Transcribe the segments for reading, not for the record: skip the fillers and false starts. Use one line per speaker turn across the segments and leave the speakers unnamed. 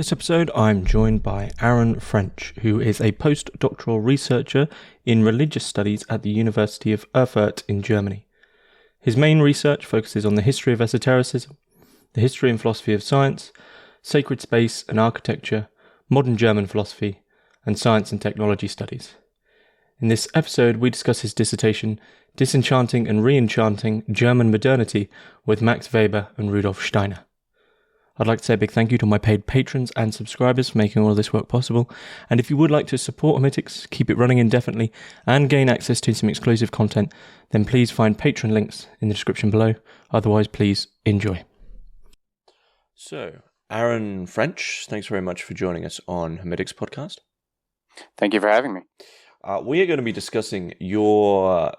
This episode, I'm joined by Aaron French, who is a post-doctoral researcher in religious studies at the University of Erfurt in Germany. His main research focuses on the history of esotericism, the history and philosophy of science, sacred space and architecture, modern German philosophy, and science and technology studies. In this episode, we discuss his dissertation, Disenchanting and Re-Enchanting German Modernity, with Max Weber and Rudolf Steiner. I'd like to say a big thank you to my paid patrons and subscribers for making all of this work possible. And if you would like to support Hermitix, keep it running indefinitely, and gain access to some exclusive content, then please find Patreon links in the description below. Otherwise, please enjoy. So, Aaron French, thanks very much for joining us on Hermitix podcast.
Thank you for having me.
We are going to be discussing your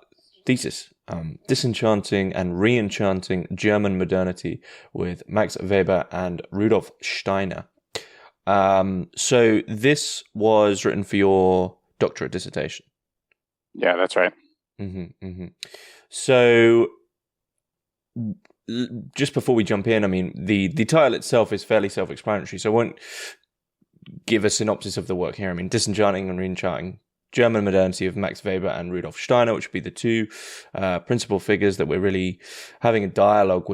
thesis, Disenchanting and Re-Enchanting German Modernity, with Max Weber and Rudolf Steiner. So this was written for your doctorate dissertation.
Yeah, that's right.
So just before we jump in, I mean, the title itself is fairly self-explanatory, so I won't give a synopsis of the work here. I mean, Disenchanting and Re-Enchanting German Modernity of Max Weber and Rudolf Steiner, which would be the two principal figures that we're really having a dialogue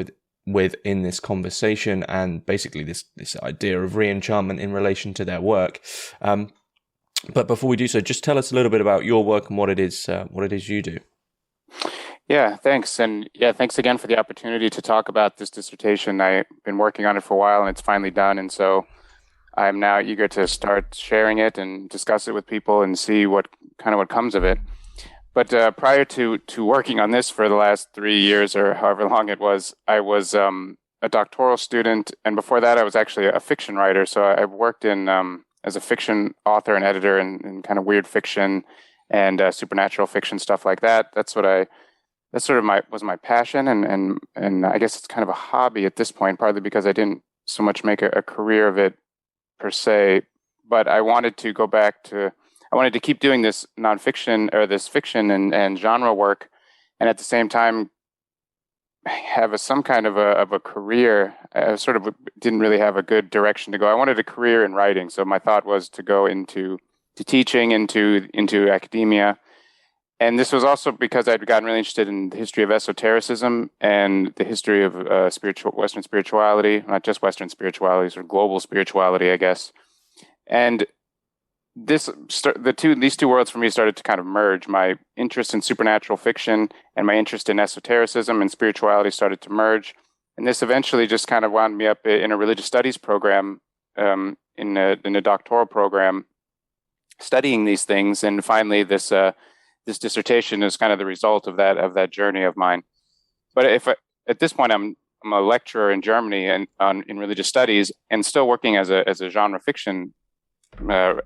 with in this conversation, and basically this idea of re-enchantment in relation to their work. But before we do so, just tell us a little bit about your work and what it is you do.
Yeah, thanks. And yeah, thanks again for the opportunity to talk about this dissertation. I've been working on it for a while and it's finally done. And so I'm now eager to start sharing it and discuss it with people and see what comes of it. But prior to working on this for the last 3 years or however long it was, I was a doctoral student. And before that, I was actually a fiction writer. So I've worked in as a fiction author and editor in kind of weird fiction and supernatural fiction, stuff like that. That's sort of my passion. And I guess it's kind of a hobby at this point, partly because I didn't so much make a career of it per se, but I wanted to keep doing this nonfiction or this fiction and genre work, and at the same time have some kind of a career. I sort of didn't really have a good direction to go. I wanted a career in writing, so my thought was to go into teaching, into academia. And this was also because I'd gotten really interested in the history of esotericism and the history of Western spirituality, not just Western spirituality, sort of global spirituality, I guess. And these two worlds for me started to kind of merge. My interest in supernatural fiction and my interest in esotericism and spirituality started to merge. And this eventually just kind of wound me up in a religious studies program, in a doctoral program, studying these things. And finally, this dissertation is kind of the result of that journey of mine. But at this point, I'm a lecturer in Germany and in religious studies, and still working as a genre fiction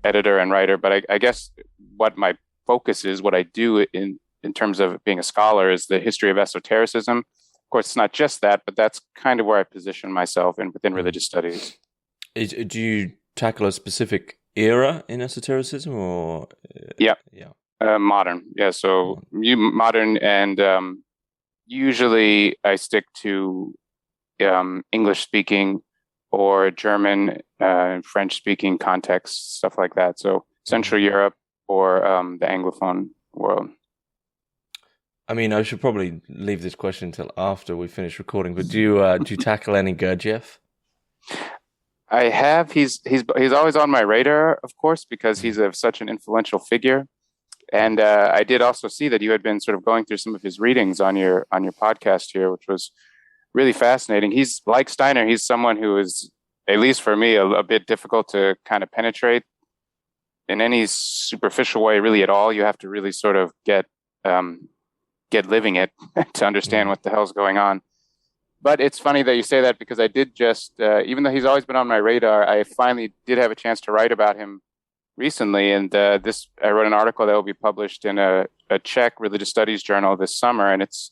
editor and writer. But I guess what my focus is, what I do in terms of being a scholar, is the history of esotericism. Of course, it's not just that, but that's kind of where I position myself within religious studies.
Do you tackle a specific era in esotericism, or
yeah. Modern, yeah. So modern, and usually I stick to English-speaking or German, French-speaking contexts, stuff like that. So Central Europe or the Anglophone world.
I mean, I should probably leave this question until after we finish recording. But do you tackle any Gurdjieff?
I have. He's always on my radar, of course, because he's such an influential figure. And I did also see that you had been sort of going through some of his readings on your podcast here, which was really fascinating. He's like Steiner. He's someone who is, at least for me, a bit difficult to kind of penetrate in any superficial way, really at all. You have to really sort of get living it to understand what the hell's going on. But it's funny that you say that, because I did just, even though he's always been on my radar, I finally did have a chance to write about him recently, and I wrote an article that will be published in a Czech religious studies journal this summer, and it's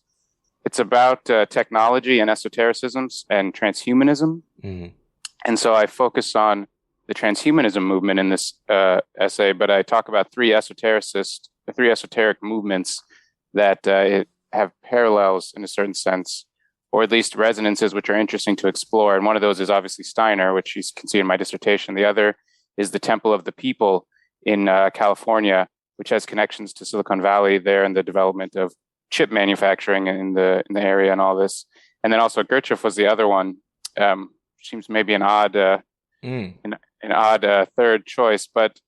about technology and esotericism and transhumanism. And so I focus on the transhumanism movement in this essay, but I talk about three esoteric movements that have parallels in a certain sense or at least resonances which are interesting to explore. And one of those is obviously Steiner, which you can see in my dissertation. The other is the Temple of the People in California, which has connections to Silicon Valley there and the development of chip manufacturing in the area and all this. And then also Gurdjieff was the other one. Seems maybe an odd third choice, but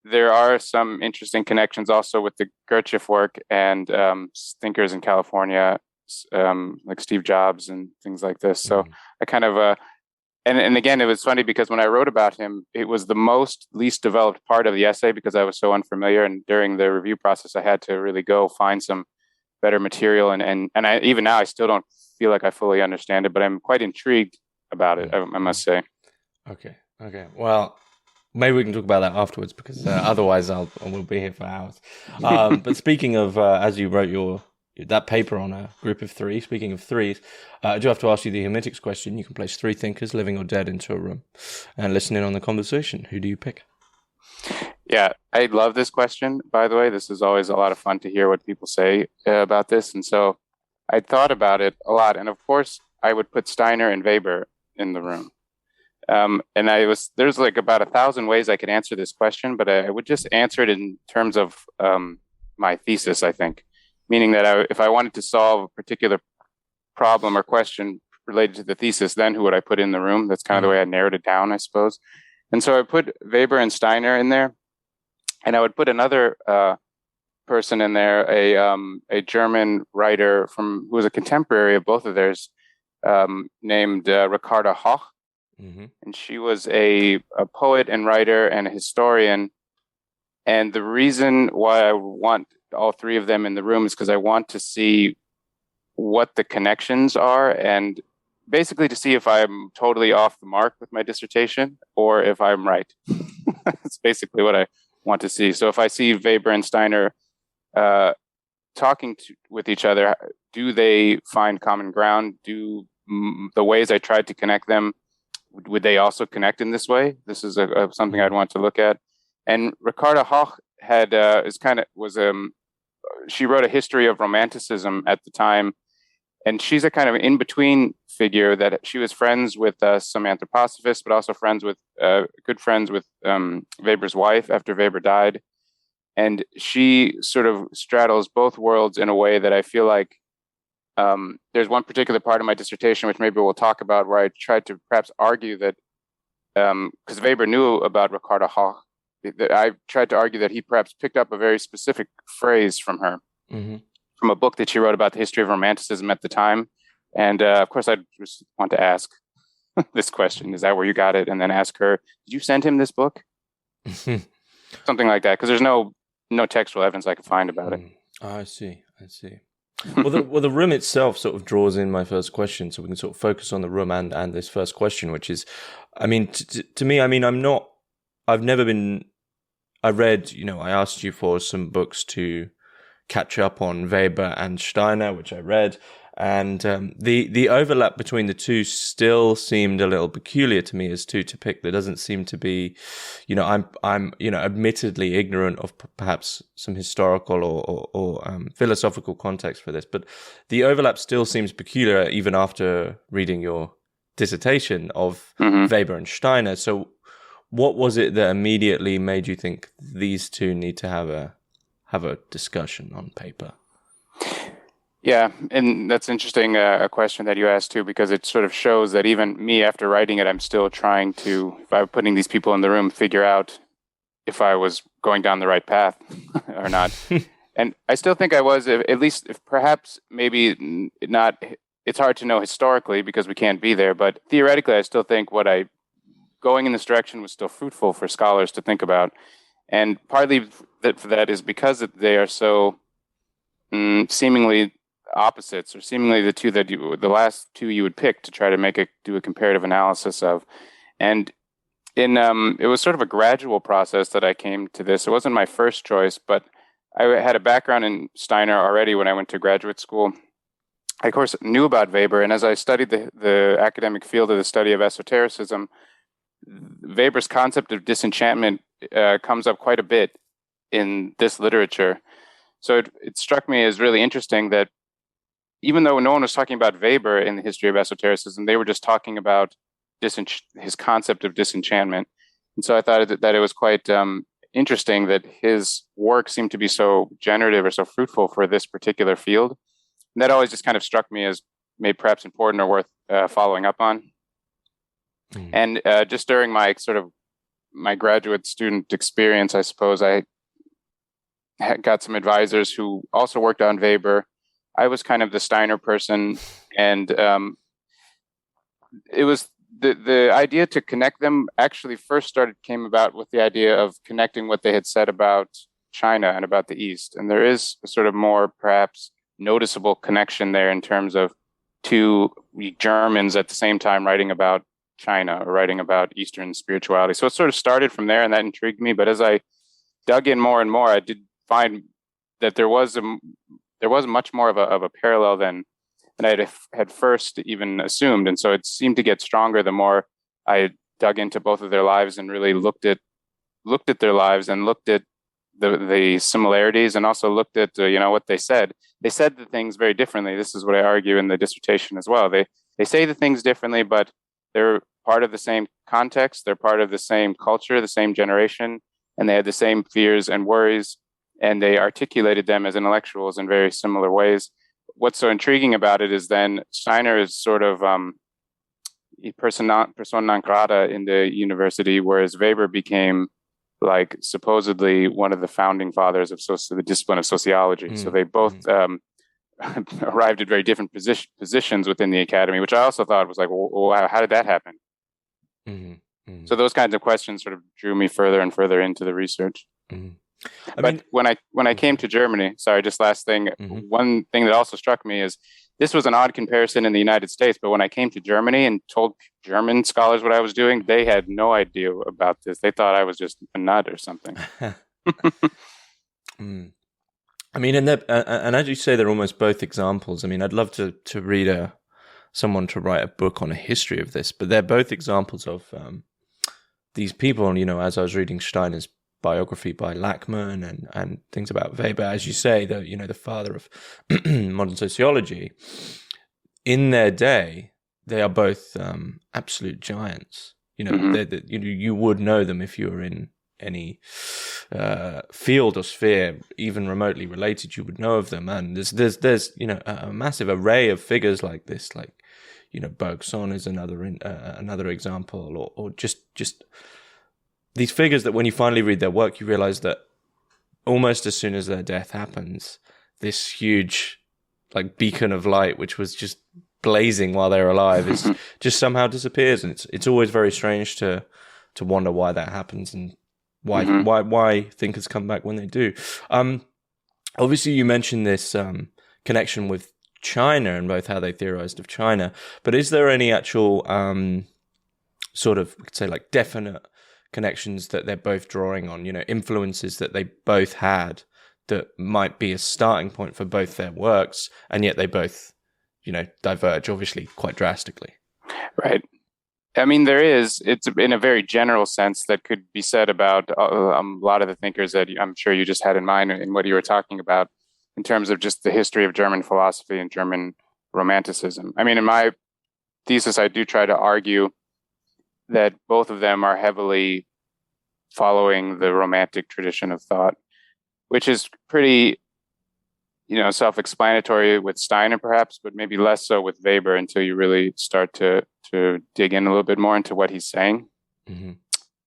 there are some interesting connections also with the Gurdjieff work and thinkers in California, like Steve Jobs and things like this. So I kind of and again, it was funny because when I wrote about him, it was the least developed part of the essay because I was so unfamiliar. And during the review process, I had to really go find some better material. And I, even now, I still don't feel like I fully understand it, but I'm quite intrigued about it, I must say.
Okay. Well, maybe we can talk about that afterwards because otherwise we'll be here for hours. But speaking of, as you wrote that paper on a group of three, speaking of threes, I do have to ask you the Hermitix question. You can place three thinkers, living or dead, into a room and listen in on the conversation. Who do you pick?
Yeah, I love this question, by the way. This is always a lot of fun to hear what people say about this. And so I thought about it a lot. And of course, I would put Steiner and Weber in the room. And there's like about 1,000 ways I could answer this question, but I would just answer it in terms of my thesis, I think. Meaning that if I wanted to solve a particular problem or question related to the thesis, then who would I put in the room? That's kind of the way I narrowed it down, I suppose. And so I put Weber and Steiner in there, and I would put another person in there, a German writer who was a contemporary of both of theirs, named Ricarda Hoch. And she was a poet and writer and a historian. And the reason why I want all three of them in the room is because I want to see what the connections are and basically to see if I'm totally off the mark with my dissertation or if I'm right. That's basically what I want to see. So if I see Weber and Steiner talking with each other, do they find common ground? Do the ways I tried to connect them, would they also connect in this way? This is something I'd want to look at. And Ricarda Hoch she wrote a history of Romanticism at the time, and she's a kind of in-between figure that she was friends with some anthroposophists, but also good friends with Weber's wife after Weber died. And she sort of straddles both worlds in a way that I feel like there's one particular part of my dissertation, which maybe we'll talk about, where I tried to perhaps argue that, because Weber knew about Ricarda Hoch, that I tried to argue that he perhaps picked up a very specific phrase from her, from a book that she wrote about the history of Romanticism at the time. And of course, I just want to ask this question: is that where you got it? And then ask her, did you send him this book? Something like that, because there's no textual evidence I could find about it.
I see. Well, the room itself sort of draws in my first question, so we can sort of focus on the room and this first question, which is, I mean, to me, I mean, I read, I asked you for some books to catch up on Weber and Steiner, which I read, and the overlap between the two still seemed a little peculiar to me as to pick. There doesn't seem to be, I'm admittedly ignorant of perhaps some historical or philosophical context for this, but the overlap still seems peculiar even after reading your dissertation of Weber and Steiner. So what was it that immediately made you think these two need to have a discussion on paper?
Yeah, and that's interesting, a question that you asked too, because it sort of shows that even me, after writing it, I'm still trying to, if I'm putting these people in the room, figure out if I was going down the right path or not. And I still think I was, at least if perhaps maybe not, it's hard to know historically because we can't be there, but theoretically, I still think going in this direction was still fruitful for scholars to think about. And partly for that is because they are so seemingly opposites, or seemingly the last two you would pick to try to do a comparative analysis of. And it was sort of a gradual process that I came to this. It wasn't my first choice, but I had a background in Steiner already when I went to graduate school. I, of course, knew about Weber, and as I studied the academic field of the study of esotericism, Weber's concept of disenchantment comes up quite a bit in this literature. So it struck me as really interesting that even though no one was talking about Weber in the History of Esotericism, they were just talking about his concept of disenchantment. And so I thought that it was quite interesting that his work seemed to be so generative or so fruitful for this particular field. And that always just kind of struck me as maybe perhaps important or worth following up on. And just during my my graduate student experience, I suppose I got some advisors who also worked on Weber. I was kind of the Steiner person, and it was the idea to connect them actually first came about with the idea of connecting what they had said about China and about the East. And there is a sort of more perhaps noticeable connection there in terms of two Germans at the same time writing about China or writing about Eastern spirituality. So it sort of started from there, and that intrigued me. But as I dug in more and more, I did find that there was much more of a parallel than I had first even assumed. And so it seemed to get stronger the more I dug into both of their lives and really looked at their lives and looked at the similarities, and also looked at what they said. They said the things very differently. This is what I argue in the dissertation as well. They say the things differently, but they're part of the same context. They're part of the same culture, the same generation, and they had the same fears and worries, and they articulated them as intellectuals in very similar ways. What's so intriguing about it is then Steiner is sort of persona non grata in the university, whereas Weber became like supposedly one of the founding fathers of the discipline of sociology. So they both arrived at very different positions within the academy, which I also thought was like, wow, how did that happen? So those kinds of questions sort of drew me further and further into the research. But when I came to Germany, sorry, just last thing, one thing that also struck me is this was an odd comparison in the United States, but when I came to Germany and told German scholars what I was doing, they had no idea about this. They thought I was just a nut or something.
I mean, and as you say, they're almost both examples. I mean, I'd love to read someone to write a book on a history of this, but they're both examples of these people. And, as I was reading Steiner's biography by Lachmann and things about Weber, as you say, the father of modern sociology, in their day, they are both absolute giants. You would know them if you were in any field or sphere, even remotely related. You would know of them, and there's a massive array of figures like this, like Bergson is another example, or just these figures that when you finally read their work, you realize that almost as soon as their death happens, this huge like beacon of light, which was just blazing while they're alive, is just somehow disappears. And it's always very strange to wonder why that happens and why thinkers come back when they do. Obviously, you mentioned this connection with China and both how they theorized of China, but is there any actual sort of, we could say, like definite connections that they're both drawing on, influences that they both had that might be a starting point for both their works, and yet they both, diverge, obviously, quite drastically?
Right. I mean, it's in a very general sense that could be said about a lot of the thinkers that I'm sure you just had in mind in what you were talking about in terms of just the history of German philosophy and German Romanticism. I mean, in my thesis, I do try to argue that both of them are heavily following the Romantic tradition of thought, which is pretty, self-explanatory with Steiner perhaps, but maybe less so with Weber until you really start to dig in a little bit more into what he's saying.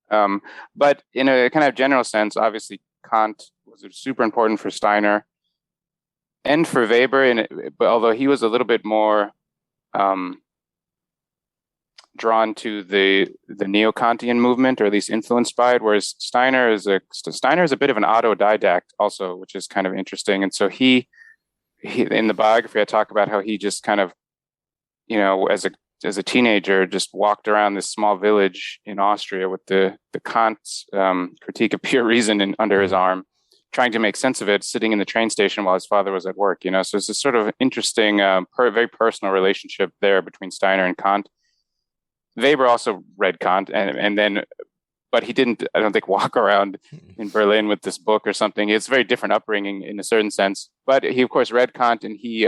But in a kind of general sense, obviously Kant was super important for Steiner and for Weber, but although he was a little bit more drawn to the neo-Kantian movement, or at least influenced by it, whereas Steiner is a bit of an autodidact also, which is kind of interesting. And so he in the biography, I talk about how he just kind of, as a teenager, just walked around this small village in Austria with the Kant's Critique of Pure Reason under his arm, trying to make sense of it, sitting in the train station while his father was at work. So it's a sort of interesting, very personal relationship there between Steiner and Kant. Weber also read Kant, but he didn't, I don't think, walk around in Berlin with this book or something. It's a very different upbringing in a certain sense. But he, of course, read Kant, and he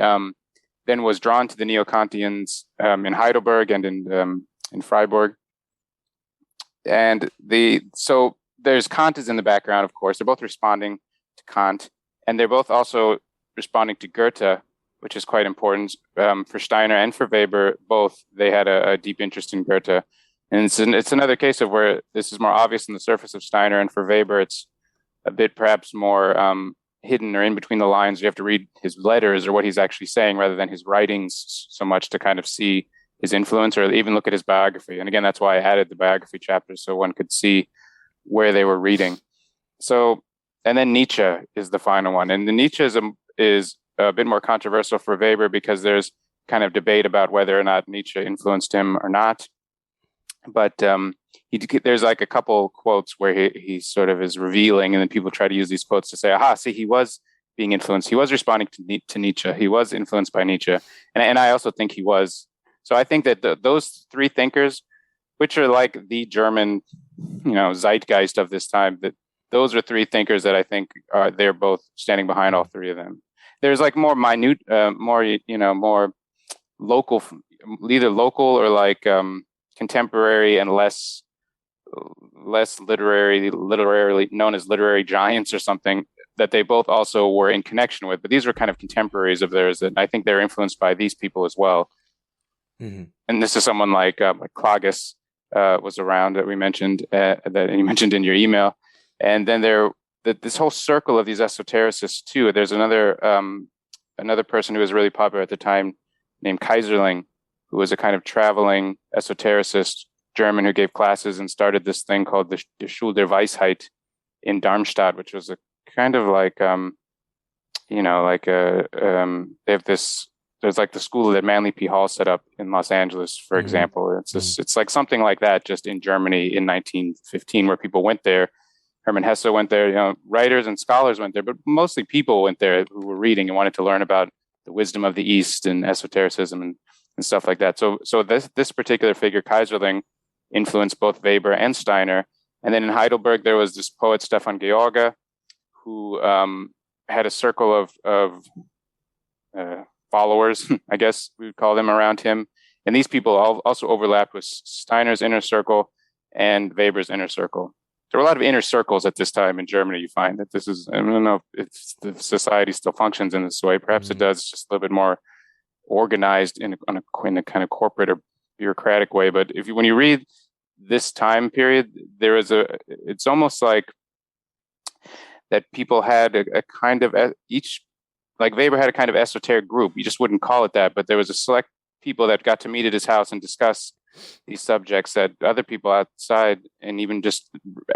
then was drawn to the Neo-Kantians in Heidelberg and in Freiburg. And so there's Kant is in the background, of course. They're both responding to Kant, and they're both also responding to Goethe, which is quite important for Steiner and for Weber. Both they had a deep interest in Goethe, and it's another case of where this is more obvious on the surface of Steiner, and for Weber it's a bit perhaps more hidden or in between the lines. You have to read his letters or what he's actually saying rather than his writings so much to kind of see his influence, or even look at his biography. And again, that's why I added the biography chapters so one could see where they were reading. So, and then Nietzsche is the final one. And the Nietzsche is a bit more controversial for Weber because there's kind of debate about whether or not Nietzsche influenced him or not. But there's like a couple quotes where he sort of is revealing, and then people try to use these quotes to say, aha, see, he was being influenced. He was responding to Nietzsche. He was influenced by Nietzsche. And I also think he was. So I think that those three thinkers, which are like the German, zeitgeist of this time, that those are three thinkers that I think they're both standing behind all three of them. There's like more minute, more local, either local or like contemporary and less literarily known as literary giants or something that they both also were in connection with. But these were kind of contemporaries of theirs that I think they're influenced by these people as well. Mm-hmm. And this is someone like Klages was around that we mentioned, that you mentioned in your email. And then this whole circle of these esotericists too. There's another person who was really popular at the time named Kaiserling, who was a kind of traveling esotericist German who gave classes and started this thing called the Schule der Weisheit in Darmstadt, which was a kind of like, they have this. There's like the school that Manly P. Hall set up in Los Angeles, for example. It's like something like that, just in Germany in 1915, where people went there. Hermann Hesse went there, writers and scholars went there, but mostly people went there who were reading and wanted to learn about the wisdom of the East and esotericism and stuff like that. So this particular figure, Kaiserling, influenced both Weber and Steiner. And then in Heidelberg, there was this poet, Stefan George, who had a circle of followers, I guess we would call them, around him. And these people also overlapped with Steiner's inner circle and Weber's inner circle. There were a lot of inner circles at this time in Germany. You find that this is, I don't know if the society still functions in this way. Perhaps it does, just a little bit more organized in a kind of corporate or bureaucratic way. But when you read this time period, it's almost like that people had a kind of like Weber had a kind of esoteric group. You just wouldn't call it that, but there was a select people that got to meet at his house and discuss these subjects that other people outside and even just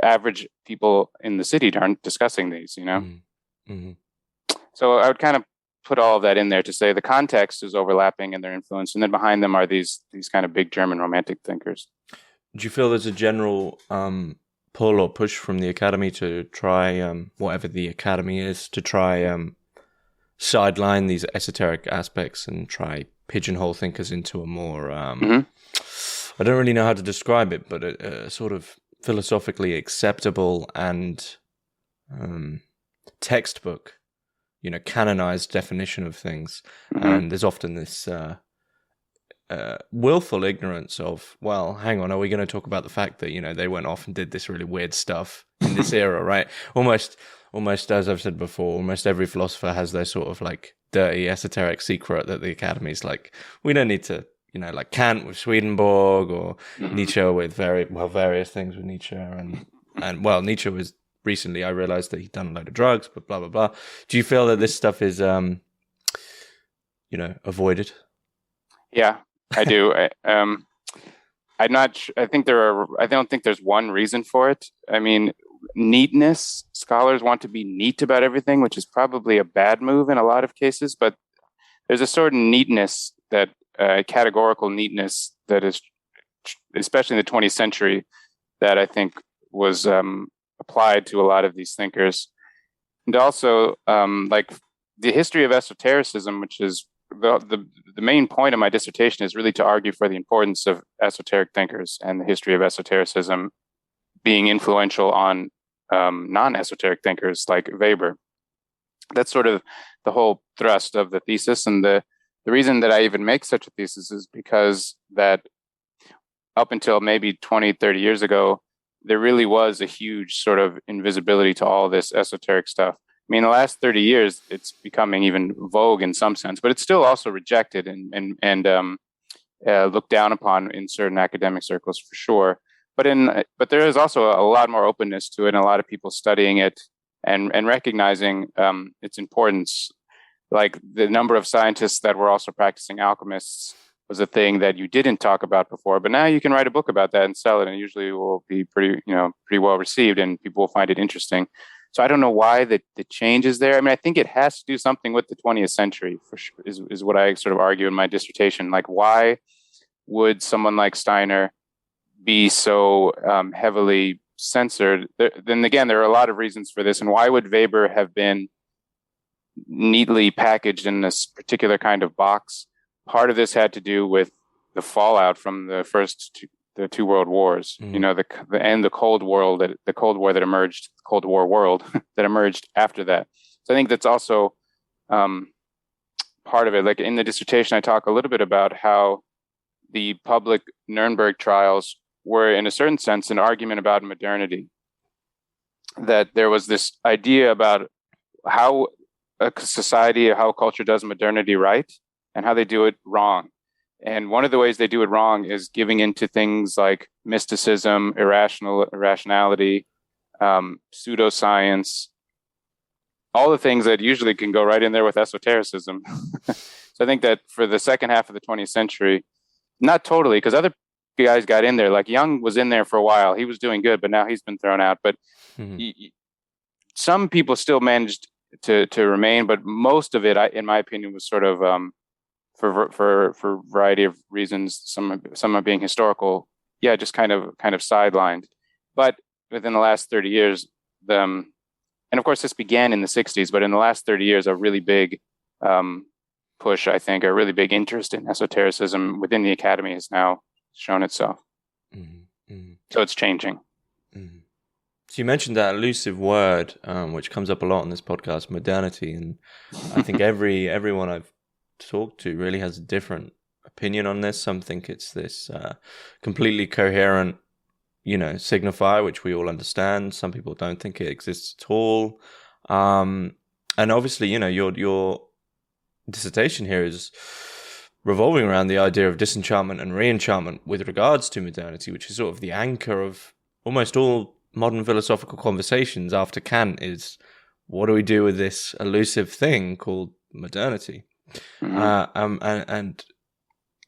average people in the city aren't discussing these, Mm-hmm. So I would kind of put all of that in there to say the context is overlapping in their influence, and then behind them are these kind of big German romantic thinkers.
Do you feel there's a general pull or push from the academy to try, whatever the academy is, to try sideline these esoteric aspects and try pigeonhole thinkers into a more, I don't really know how to describe it, but a sort of philosophically acceptable and textbook, canonized definition of things. Mm-hmm. And there's often this willful ignorance of, well, hang on, are we going to talk about the fact that, they went off and did this really weird stuff in this era, right? Almost as I've said before, almost every philosopher has their sort of like dirty esoteric secret that the academy's like, we don't need to, like Kant with Swedenborg or Nietzsche with various things with Nietzsche. And Nietzsche was recently, I realized that he'd done a load of drugs, but blah, blah, blah. Do you feel that this stuff is, avoided?
Yeah, I do. I don't think there's one reason for it. I mean, neatness, scholars want to be neat about everything, which is probably a bad move in a lot of cases, but there's a certain neatness that categorical neatness that is, especially in the 20th century, that I think was applied to a lot of these thinkers. And also, like the history of esotericism, which is the main point of my dissertation, is really to argue for the importance of esoteric thinkers and the history of esotericism being influential on non-esoteric thinkers like Weber. That's sort of the whole thrust of the thesis, and the the reason that I even make such a thesis is because that up until maybe 20, 30 years ago, there really was a huge sort of invisibility to all this esoteric stuff. I mean, the last 30 years, it's becoming even vogue in some sense, but it's still also rejected and looked down upon in certain academic circles for sure. But there is also a lot more openness to it, and a lot of people studying it and recognizing its importance. Like the number of scientists that were also practicing alchemists was a thing that you didn't talk about before, but now you can write a book about that and sell it, and usually will be pretty well received, and people will find it interesting. So I don't know why the change is there. I mean, I think it has to do something with the 20th century, for sure, is what I sort of argue in my dissertation. Like, why would someone like Steiner be so heavily censored? Then again, there are a lot of reasons for this. And why would Weber have been neatly packaged in this particular kind of box? Part of this had to do with the fallout from the two world wars. The Cold War that emerged, the Cold War world that emerged after that. So I think that's also part of it. Like in the dissertation, I talk a little bit about how the public Nuremberg trials were, in a certain sense, an argument about modernity. That there was this idea about how a society, how a culture does modernity right, and how they do it wrong. And one of the ways they do it wrong is giving into things like mysticism, irrationality, pseudoscience, all the things that usually can go right in there with esotericism. So I think that for the second half of the 20th century, not totally, because other guys got in there. Like Jung was in there for a while. He was doing good, but now he's been thrown out. But some people still managed to remain, but most of it, in my opinion, was sort of for a variety of reasons. Some are being historical, just kind of sidelined. But within the last 30 years, and of course this began in the 60s, but in the last 30 years, a really big push, I think, a really big interest in esotericism within the academy has now shown itself. So it's changing.
So you mentioned that elusive word, which comes up a lot on this podcast, modernity, and I think everyone I've talked to really has a different opinion on this. Some think it's this completely coherent, signifier, which we all understand. Some people don't think it exists at all. And obviously, your dissertation here is revolving around the idea of disenchantment and re-enchantment with regards to modernity, which is sort of the anchor of almost all modern philosophical conversations after Kant. Is what do we do with this elusive thing called modernity? And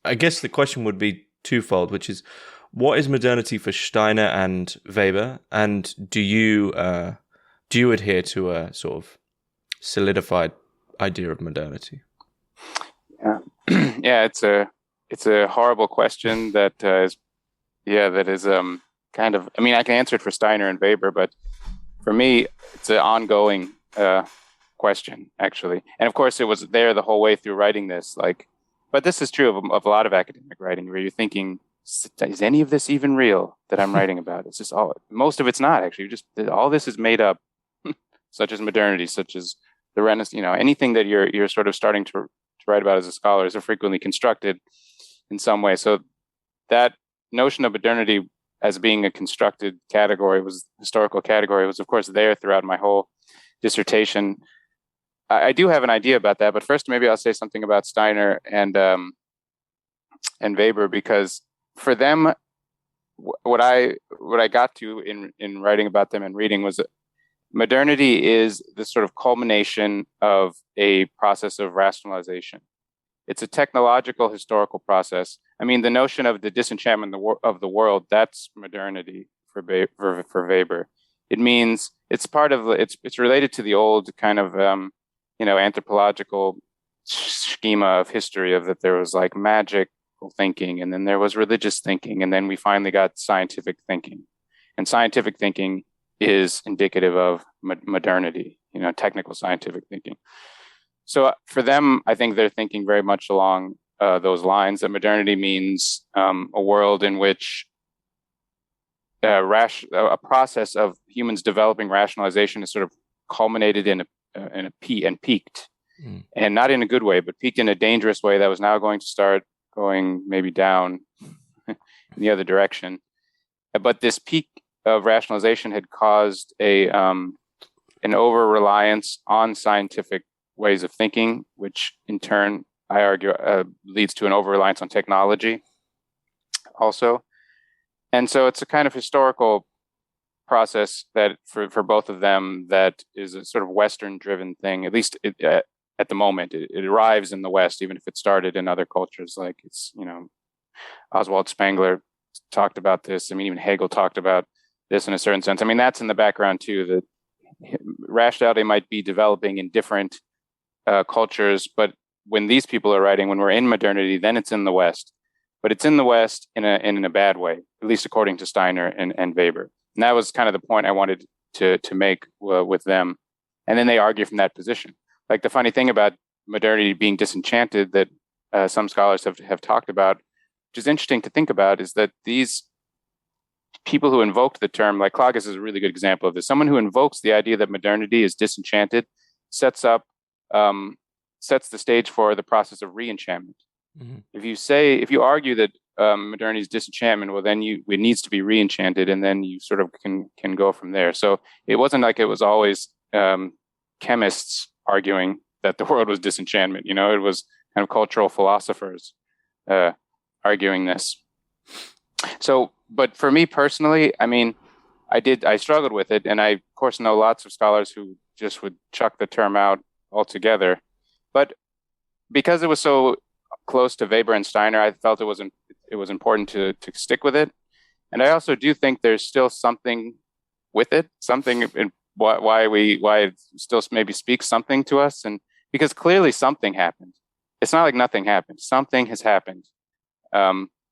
I guess the question would be twofold, which is, what is modernity for Steiner and Weber, and do you adhere to a sort of solidified idea of modernity?
Yeah, it's a horrible question that is kind of. I mean, I can answer it for Steiner and Weber, but for me, it's an ongoing question, actually. And of course, it was there the whole way through writing this. But this is true of a lot of academic writing, where you're thinking, is any of this even real that I'm writing about? It's just most of it's not actually. All this is made up, such as modernity, such as the Renaissance. Anything that you're sort of starting to write about as a scholar is frequently constructed in some way. So that notion of modernity as being a constructed historical category, was of course there throughout my whole dissertation. I do have an idea about that, but first maybe I'll say something about Steiner and Weber, because for them, what I got to in writing about them and reading was that modernity is the sort of culmination of a process of rationalization. It's a technological historical process. I mean, the notion of the disenchantment of the world, that's modernity for Weber. It means it's related to the old kind of anthropological schema of history, of that there was like magical thinking, and then there was religious thinking, and then we finally got scientific thinking. And scientific thinking is indicative of modernity, technical scientific thinking. So for them, I think they're thinking very much along those lines, that modernity means a world in which a process of humans developing rationalization is sort of culminated in a peaked. and not in a good way, but peaked in a dangerous way that was now going to start going maybe down in the other direction. But this peak of rationalization had caused an over-reliance on scientific ways of thinking, which in turn, I argue, leads to an over-reliance on technology also. And so it's a kind of historical process that for both of them that is a sort of Western-driven thing, at least at the moment. It arrives in the West, even if it started in other cultures. Like Oswald Spengler talked about this. I mean, even Hegel talked about this in a certain sense. I mean, that's in the background too, that rationality might be developing in different cultures, but when these people are writing, when we're in modernity, then it's in the West. But it's in the West in a bad way, at least according to Steiner and Weber. And that was kind of the point I wanted to make with them. And then they argue from that position. Like the funny thing about modernity being disenchanted that some scholars have talked about, which is interesting to think about, is that these people who invoked the term, like Klages is a really good example of this, someone who invokes the idea that modernity is disenchanted sets the stage for the process of re-enchantment. If you argue that modernity is disenchantment, well, then it needs to be re-enchanted, and then you sort of can go from there. So it wasn't like it was always chemists arguing that the world was disenchantment. It was kind of cultural philosophers arguing this. So, but for me personally, I mean, I struggled with it, and I of course know lots of scholars who just would chuck the term out altogether. But because it was so close to Weber and Steiner, I felt it was important to stick with it. And I also do think there's still something with it, something in why it still maybe speaks something to us. And because clearly something happened. It's not like nothing happened. Something has happened.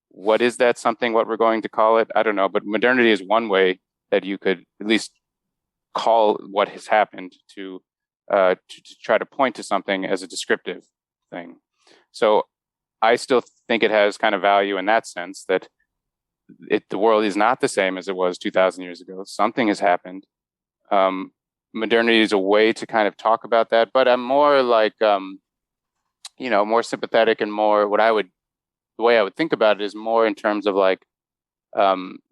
What is that something, what we're going to call it? I don't know. But modernity is one way that you could at least call what has happened to try to point to something as a descriptive thing. So I still think it has kind of value in that sense that the world is not the same as it was 2,000 years ago. Something has happened. Modernity is a way to kind of talk about that, but I'm more like, more sympathetic and more the way I would think about it is more in terms of like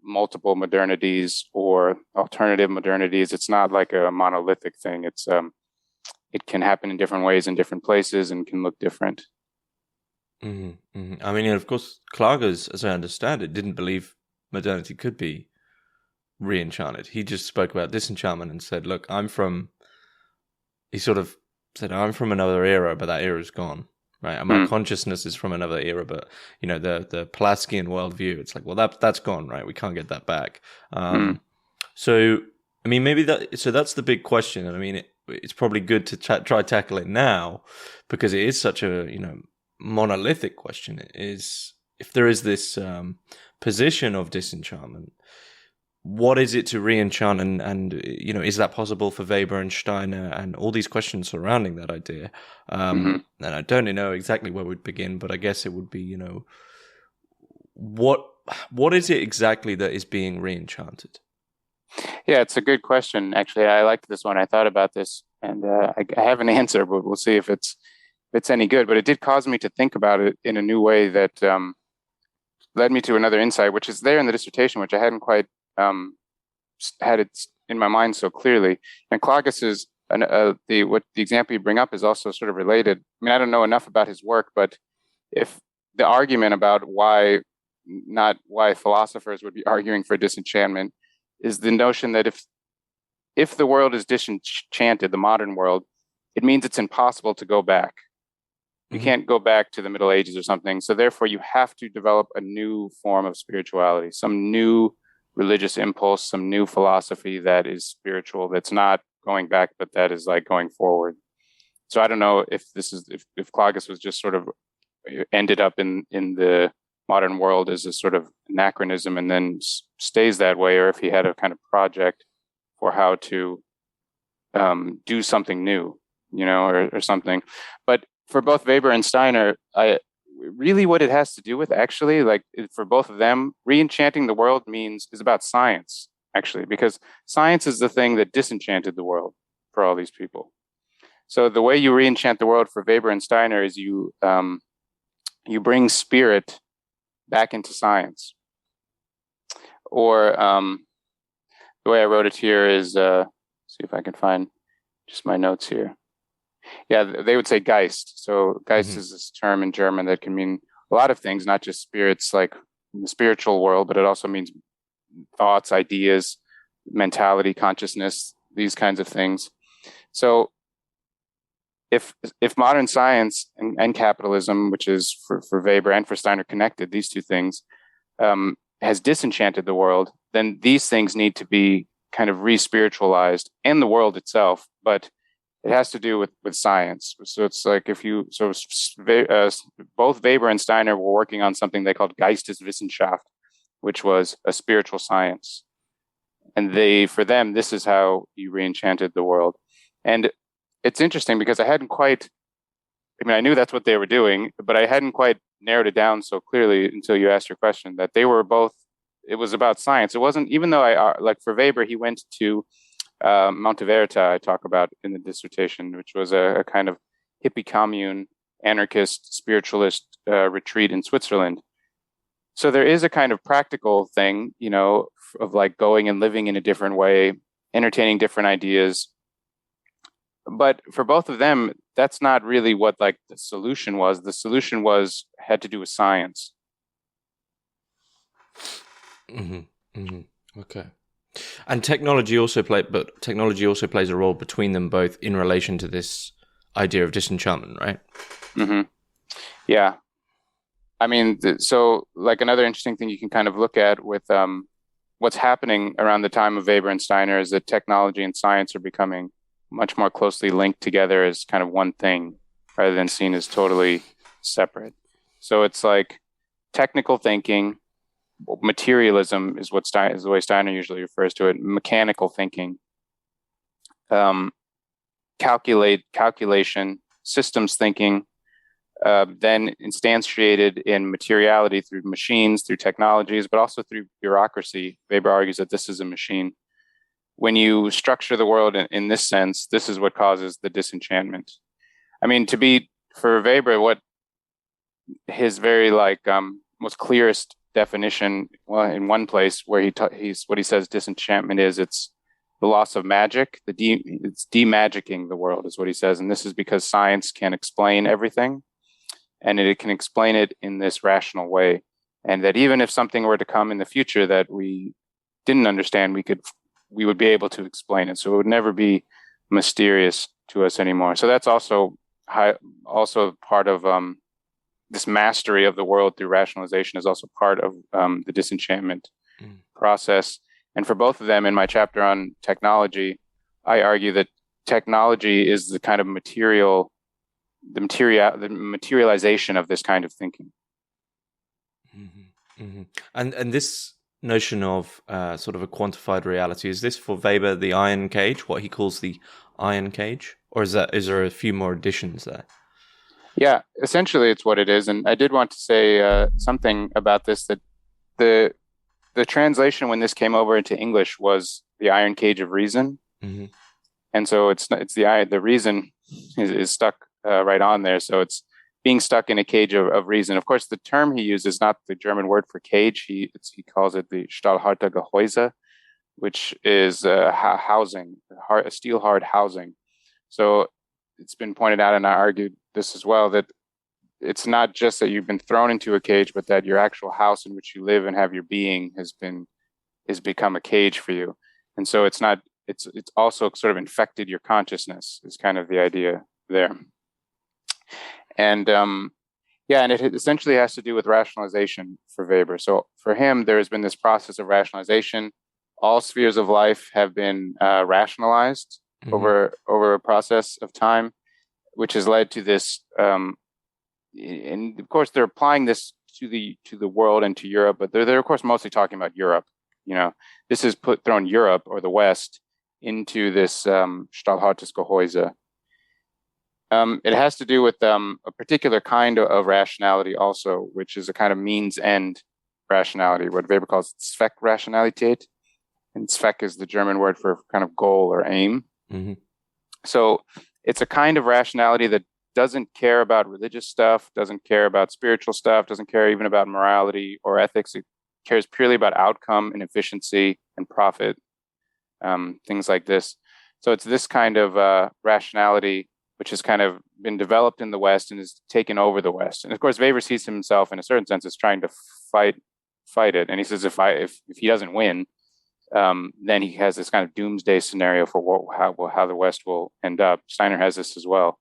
multiple modernities or alternative modernities. It's not like a monolithic thing. It can happen in different ways in different places and can look different.
Mm-hmm, mm-hmm. I mean, of course, Klages, as I understand it, didn't believe modernity could be re-enchanted. He just spoke about disenchantment and said, look, I'm from another era, but that era's gone, right? And my consciousness is from another era, but, the Pulaskian worldview, it's like, well, that's gone, right? We can't get that back. So, I mean, that's the big question. And I mean, it's probably good to try tackle it now because it is such a, monolithic question. Is if there is this position of disenchantment, what is it to re-enchant, and is that possible for Weber and Steiner, and all these questions surrounding that idea? And I don't know exactly where we'd begin, but I guess it would be, what is it exactly that is being re-enchanted?
Yeah, it's a good question. Actually, I liked this one. I thought about this, and I have an answer, but we'll see if it's any good. But it did cause me to think about it in a new way that led me to another insight, which is there in the dissertation, which I hadn't quite had it in my mind so clearly. And Klages is the example you bring up is also sort of related. I mean, I don't know enough about his work, but if the argument about why philosophers would be arguing for disenchantment is the notion that if the world is disenchanted, the modern world, it means it's impossible to go back. You can't go back to the Middle Ages or something. So therefore, you have to develop a new form of spirituality, some new religious impulse, some new philosophy that is spiritual, that's not going back, but that is like going forward. So I don't know if Klages was just sort of ended up in the modern world as a sort of anachronism and then stays that way, or if he had a kind of project for how to do something new, or something. But for both Weber and Steiner, really what it has to do with, actually, like for both of them, re-enchanting the world is about science, actually, because science is the thing that disenchanted the world for all these people. So the way you re-enchant the world for Weber and Steiner is you bring spirit back into science. Or the way I wrote it here is, see if I can find just my notes here. Yeah, they would say Geist. So Geist is this term in German that can mean a lot of things, not just spirits like in the spiritual world, but it also means thoughts, ideas, mentality, consciousness, these kinds of things. So if modern science and capitalism, which is for Weber and for Steiner connected, these two things, has disenchanted the world, then these things need to be kind of re-spiritualized and the world itself. But it has to do with science. So it's like both Weber and Steiner were working on something they called Geisteswissenschaft, which was a spiritual science. And for them, this is how you re-enchanted the world. And it's interesting because I knew that's what they were doing, but I hadn't quite narrowed it down so clearly until you asked your question, that they were both, it was about science. It wasn't, even though like for Weber, he went to Monteverita, I talk about in the dissertation, which was a kind of hippie commune, anarchist, spiritualist retreat in Switzerland. So there is a kind of practical thing, of like going and living in a different way, entertaining different ideas. But for both of them, that's not really what like the solution was. The solution had to do with science.
Okay. And technology also plays a role between them both in relation to this idea of disenchantment, right?
Yeah. I mean, so like another interesting thing you can kind of look at with what's happening around the time of Weber and Steiner is that technology and science are becoming much more closely linked together as kind of one thing rather than seen as totally separate. So it's like technical thinking, materialism is the way Steiner usually refers to it, mechanical thinking, calculation, systems thinking, then instantiated in materiality through machines, through technologies, but also through bureaucracy. Weber argues that this is a machine. When you structure the world in this sense, this is what causes the disenchantment. I mean, for Weber, what his very most clearest definition, well, in one place where what he says disenchantment is, it's the loss of magic. It's demagicking the world is what he says, and this is because science can't explain everything, and it can explain it in this rational way, and that even if something were to come in the future that we didn't understand, we would be able to explain it. So it would never be mysterious to us anymore. So that's also part of this mastery of the world through rationalization is also part of the disenchantment process. And for both of them, in my chapter on technology, I argue that technology is the kind of the materialization of this kind of thinking.
And this notion of sort of a quantified reality, is this for Weber the iron cage, what he calls the iron cage, or is there a few more additions there?
Yeah, essentially it's what it is. And I did want to say something about this, that the translation when this came over into English was the iron cage of reason. And so the reason is stuck right on there. So it's being stuck in a cage of reason. Of course, the term he uses is not the German word for cage. He calls it the Stahlharte Gehäuse, which is housing, a steel hard housing. So it's been pointed out, and I argued this as well, that it's not just that you've been thrown into a cage, but that your actual house in which you live and have your being has become a cage for you. And so it's also sort of infected your consciousness is kind of the idea there. And and it essentially has to do with rationalization for Weber. So for him, there has been this process of rationalization. All spheres of life have been rationalized over a process of time, which has led to this. And of course, they're applying this to the world and to Europe, but they're of course mostly talking about Europe. This has thrown Europe or the West into this Stahlhartes Gehäuse. It has to do with a particular kind of rationality also, which is a kind of means-end rationality, what Weber calls Zweckrationalität. And Zweck is the German word for kind of goal or aim. So it's a kind of rationality that doesn't care about religious stuff, doesn't care about spiritual stuff, doesn't care even about morality or ethics. It cares purely about outcome and efficiency and profit, things like this. So it's this kind of rationality which has kind of been developed in the West and has taken over the West. And of course, Weber sees himself in a certain sense as trying to fight it. And he says if he doesn't win, then he has this kind of doomsday scenario for how the West will end up. Steiner has this as well.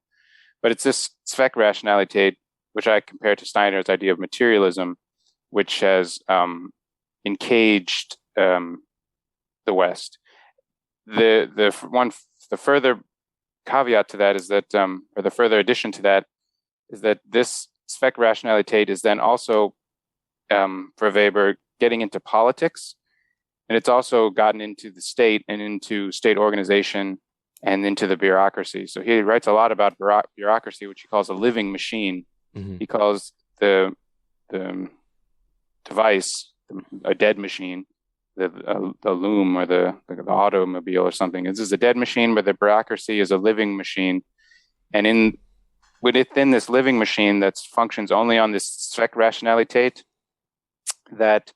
But it's this Zweckrationalität, which I compare to Steiner's idea of materialism, which has encaged the West. The further caveat to that is that, or the further addition to that, is that this Zweckrationalität is then also, for Weber, getting into politics, and it's also gotten into the state and into state organization and into the bureaucracy. So he writes a lot about bureaucracy, which he calls a living machine. Mm-hmm. He calls the device a dead machine, the loom or the automobile or something. This is a dead machine, but the bureaucracy is a living machine. And within this living machine that functions only on this Zweckrationalität, that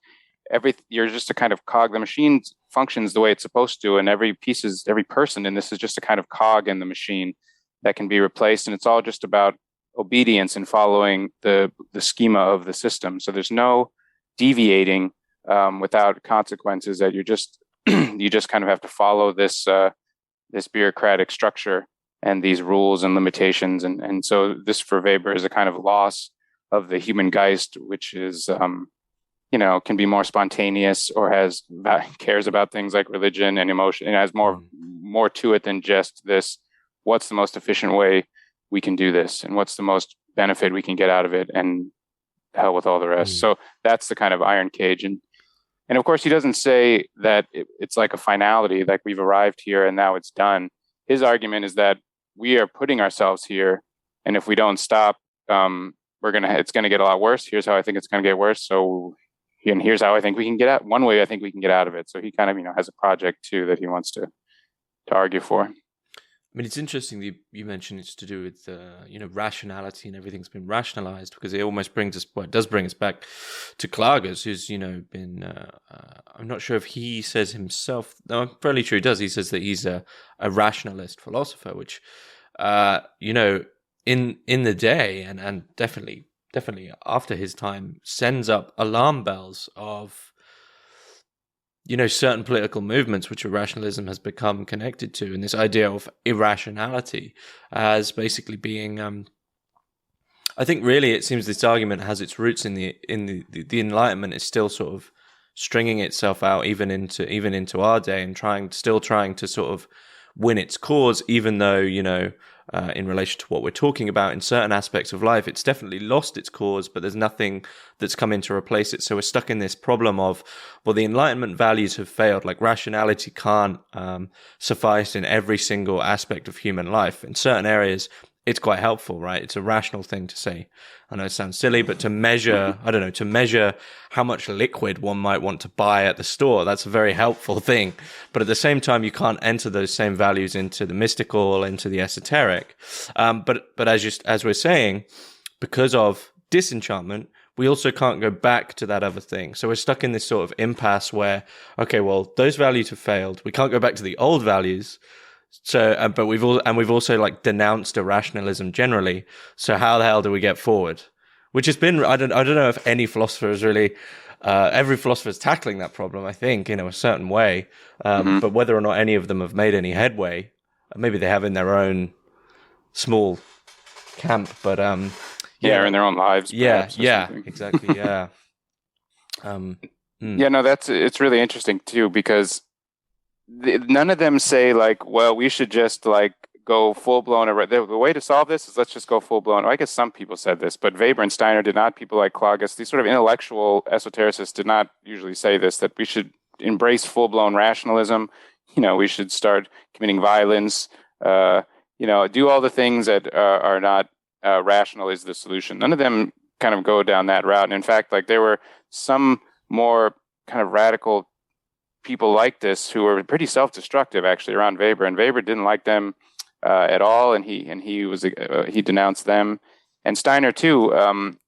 you're just a kind of cog. The machine functions the way it's supposed to, and every person in this is just a kind of cog in the machine that can be replaced. And it's all just about obedience and following the schema of the system. So there's no deviating without consequences. That you just kind of have to follow this bureaucratic structure and these rules and limitations. And so this for Weber is a kind of loss of the human Geist, which is can be more spontaneous or cares about things like religion and emotion, and has more to it than just this. What's the most efficient way we can do this, and what's the most benefit we can get out of it, and hell with all the rest. So that's the kind of iron cage, and of course he doesn't say that it's like a finality, like we've arrived here and now it's done. His argument is that we are putting ourselves here, and if we don't stop, it's gonna get a lot worse. Here's how I think it's gonna get worse. So. And here's how I think we can get out. One way I think we can get out of it. So he kind of, has a project too that he wants to argue for.
I mean, it's interesting that you mentioned it's to do with, rationality, and everything's been rationalized, because it almost it does bring us back to Klages, who's, been, I'm not sure if he says himself, no, I'm fairly sure he does. He says that he's a rationalist philosopher, which, in the day and definitely after his time, sends up alarm bells of, certain political movements which rationalism has become connected to, and this idea of irrationality as basically being, I think really it seems this argument has its roots in the Enlightenment is still sort of stringing itself out even into our day, and still trying to sort of win its cause, even though, in relation to what we're talking about in certain aspects of life, it's definitely lost its cause, but there's nothing that's come in to replace it. So we're stuck in this problem of, well, the Enlightenment values have failed. Like rationality can't suffice in every single aspect of human life. In certain areas, it's quite helpful, right? It's a rational thing to say. I know it sounds silly, but to measure how much liquid one might want to buy at the store, that's a very helpful thing. But at the same time, you can't enter those same values into the mystical, into the esoteric. But as we're saying, because of disenchantment, we also can't go back to that other thing. So we're stuck in this sort of impasse where, okay, well, those values have failed. We can't go back to the old values. So, but we've also like denounced irrationalism generally. So how the hell do we get forward? Which has been, I don't know if any philosopher is really, every philosopher is tackling that problem, I think, in a certain way. But whether or not any of them have made any headway, maybe they have in their own small camp, but,
or in their own lives.
Exactly. Yeah.
It's really interesting too, because none of them say like, well, we should just like go full blown. The way to solve this is let's just go full blown. I guess some people said this, but Weber and Steiner did not. People like Klages, these sort of intellectual esotericists, did not usually say this, that we should embrace full blown rationalism. We should start committing violence. Do all the things that are not rational is the solution. None of them kind of go down that route. And in fact, like there were some more kind of radical people like this who were pretty self-destructive actually around Weber, and Weber didn't like them at all, and he denounced them. And Steiner too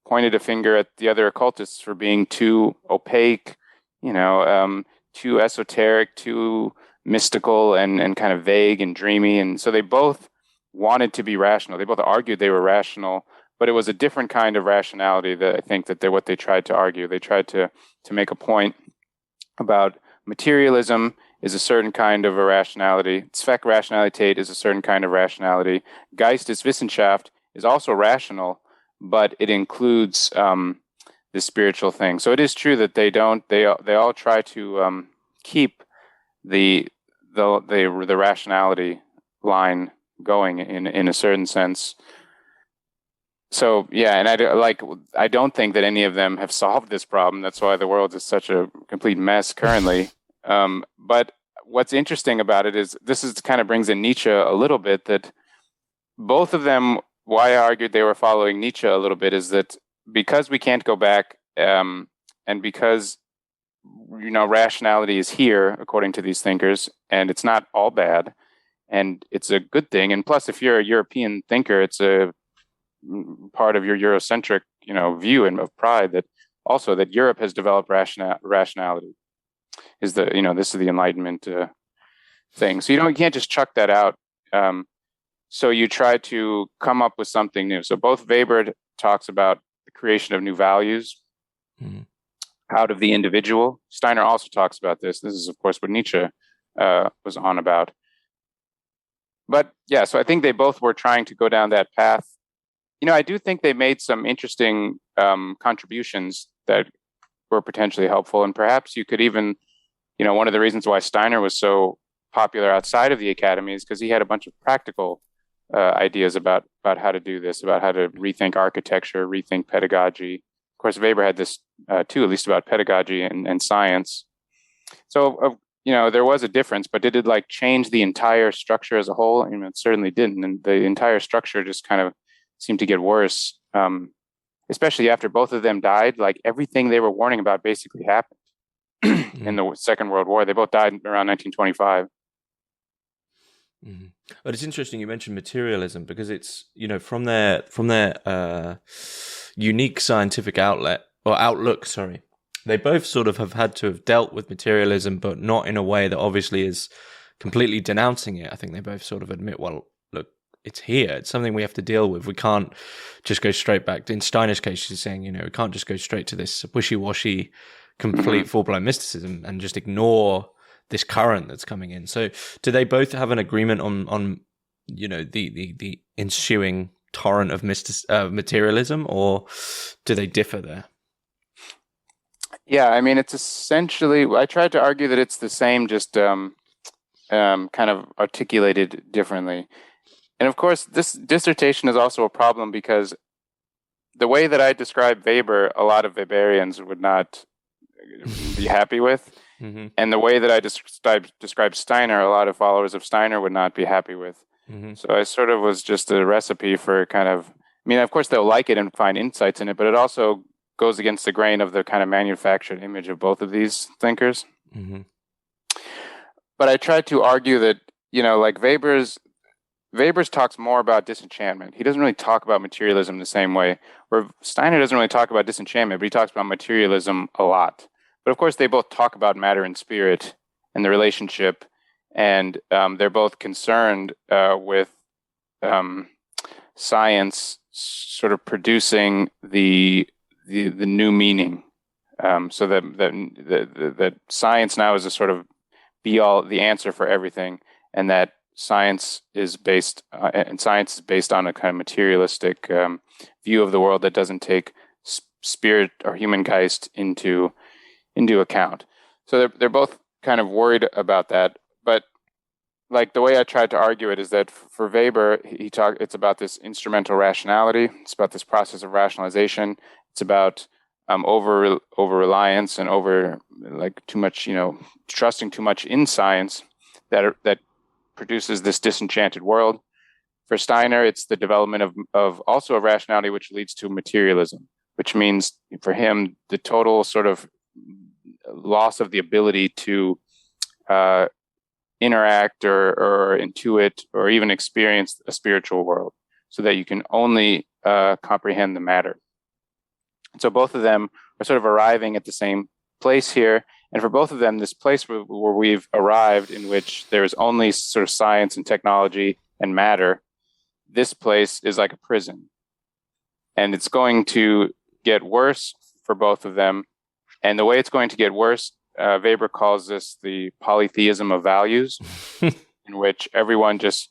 pointed a finger at the other occultists for being too opaque, too esoteric, too mystical, and kind of vague and dreamy. And so they both wanted to be rational. They both argued they were rational, but it was a different kind of rationality that I think that what they tried to argue. They tried to make a point about materialism is a certain kind of a rationality. Zweckrationalität is a certain kind of rationality. Geist ist Wissenschaft is also rational, but it includes the spiritual thing. So it is true that they all try to keep the rationality line going in a certain sense. So yeah, and I don't think that any of them have solved this problem. That's why the world is such a complete mess currently. But what's interesting about it is kind of brings in Nietzsche a little bit, that both of them, why I argued they were following Nietzsche a little bit, is that because we can't go back, and because rationality is here according to these thinkers, and it's not all bad, and it's a good thing. And plus, if you're a European thinker, it's a part of your Eurocentric, view and of pride that Europe has developed rationality. This is the Enlightenment thing. So you can't just chuck that out. So you try to come up with something new. So both Weber talks about the creation of new values out of the individual. Steiner also talks about this. This is, of course, what Nietzsche was on about. But yeah, so I think they both were trying to go down that path. I do think they made some interesting contributions that were potentially helpful. And perhaps you could even, one of the reasons why Steiner was so popular outside of the academy is because he had a bunch of practical ideas about how to do this, about how to rethink architecture, rethink pedagogy. Of course, Weber had this too, at least about pedagogy and science. So, there was a difference, but did it change the entire structure as a whole? It certainly didn't. And the entire structure just kind of seemed to get worse, especially after both of them died. Everything they were warning about basically happened in the Second World War. They both died around 1925.
Mm-hmm. But it's interesting you mentioned materialism, because it's from their unique scientific outlook. They both sort of have had to have dealt with materialism, but not in a way that obviously is completely denouncing it. I think they both sort of admit, well, look, it's here. It's something we have to deal with. We can't just go straight back. In Steiner's case, she's saying, we can't just go straight to this wishy-washy, complete full-blown mysticism and just ignore this current that's coming in. So do they both have an agreement on the ensuing torrent of materialism, or do they differ there?
Yeah, it's essentially, I tried to argue that it's the same, just kind of articulated differently. And of course, this dissertation is also a problem because the way that I describe Weber, a lot of Weberians would not be happy with. Mm-hmm. And the way that I describe Steiner, a lot of followers of Steiner would not be happy with. Mm-hmm. So I sort of was just a recipe for kind of, of course they'll like it and find insights in it, but it also goes against the grain of the kind of manufactured image of both of these thinkers. Mm-hmm. But I tried to argue that, Weber's talks more about disenchantment. He doesn't really talk about materialism the same way, where Steiner doesn't really talk about disenchantment, but he talks about materialism a lot. But of course, they both talk about matter and spirit and the relationship, and they're both concerned with science sort of producing the new meaning, so that science now is a sort of be all, the answer for everything, and that science is based on a kind of materialistic view of the world that doesn't take spirit or human Geist into account. So they're both kind of worried about that. But the way I tried to argue it is that for Weber, it's about this instrumental rationality. It's about this process of rationalization. It's about over reliance and over too much, trusting too much in science that produces this disenchanted world. For Steiner, it's the development of also a rationality which leads to materialism, which means for him the total sort of loss of the ability to interact or intuit or even experience a spiritual world, so that you can only comprehend the matter. And so both of them are sort of arriving at the same place here. And for both of them, this place where we've arrived, in which there is only sort of science and technology and matter, this place is like a prison. And it's going to get worse for both of them. And the way it's going to get worse, Weber calls this the polytheism of values, in which everyone just,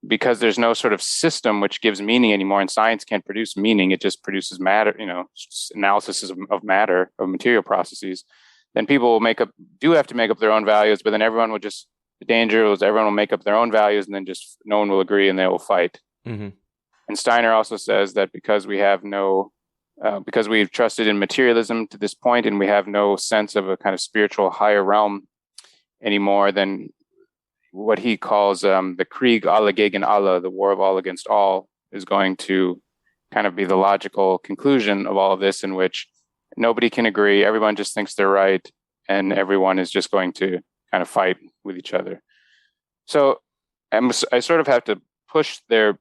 because there's no sort of system which gives meaning anymore, and science can't produce meaning, it just produces matter, analysis of matter, of material processes, then people will have to make up their own values, but then everyone will just, the danger is everyone will make up their own values, and then just no one will agree and they will fight. Mm-hmm. And Steiner also says that because we've trusted in materialism to this point, and we have no sense of a kind of spiritual higher realm anymore, then what he calls the Krieg alle gegen alle, the war of all against all, is going to kind of be the logical conclusion of all of this, in which nobody can agree, everyone just thinks they're right, and everyone is just going to kind of fight with each other. So I sort of have to push their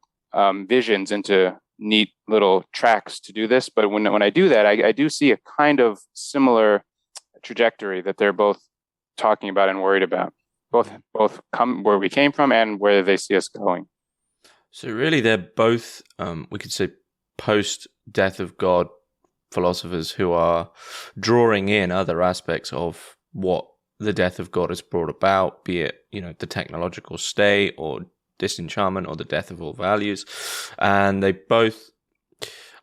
visions into neat little tracks to do this, but when I do that, I do see a kind of similar trajectory that they're both talking about and worried about. Both come where we came from and where they see us going.
So really, they're both, we could say, post-death of God philosophers who are drawing in other aspects of what the death of God has brought about, be it, the technological state or disenchantment or the death of all values. And they both,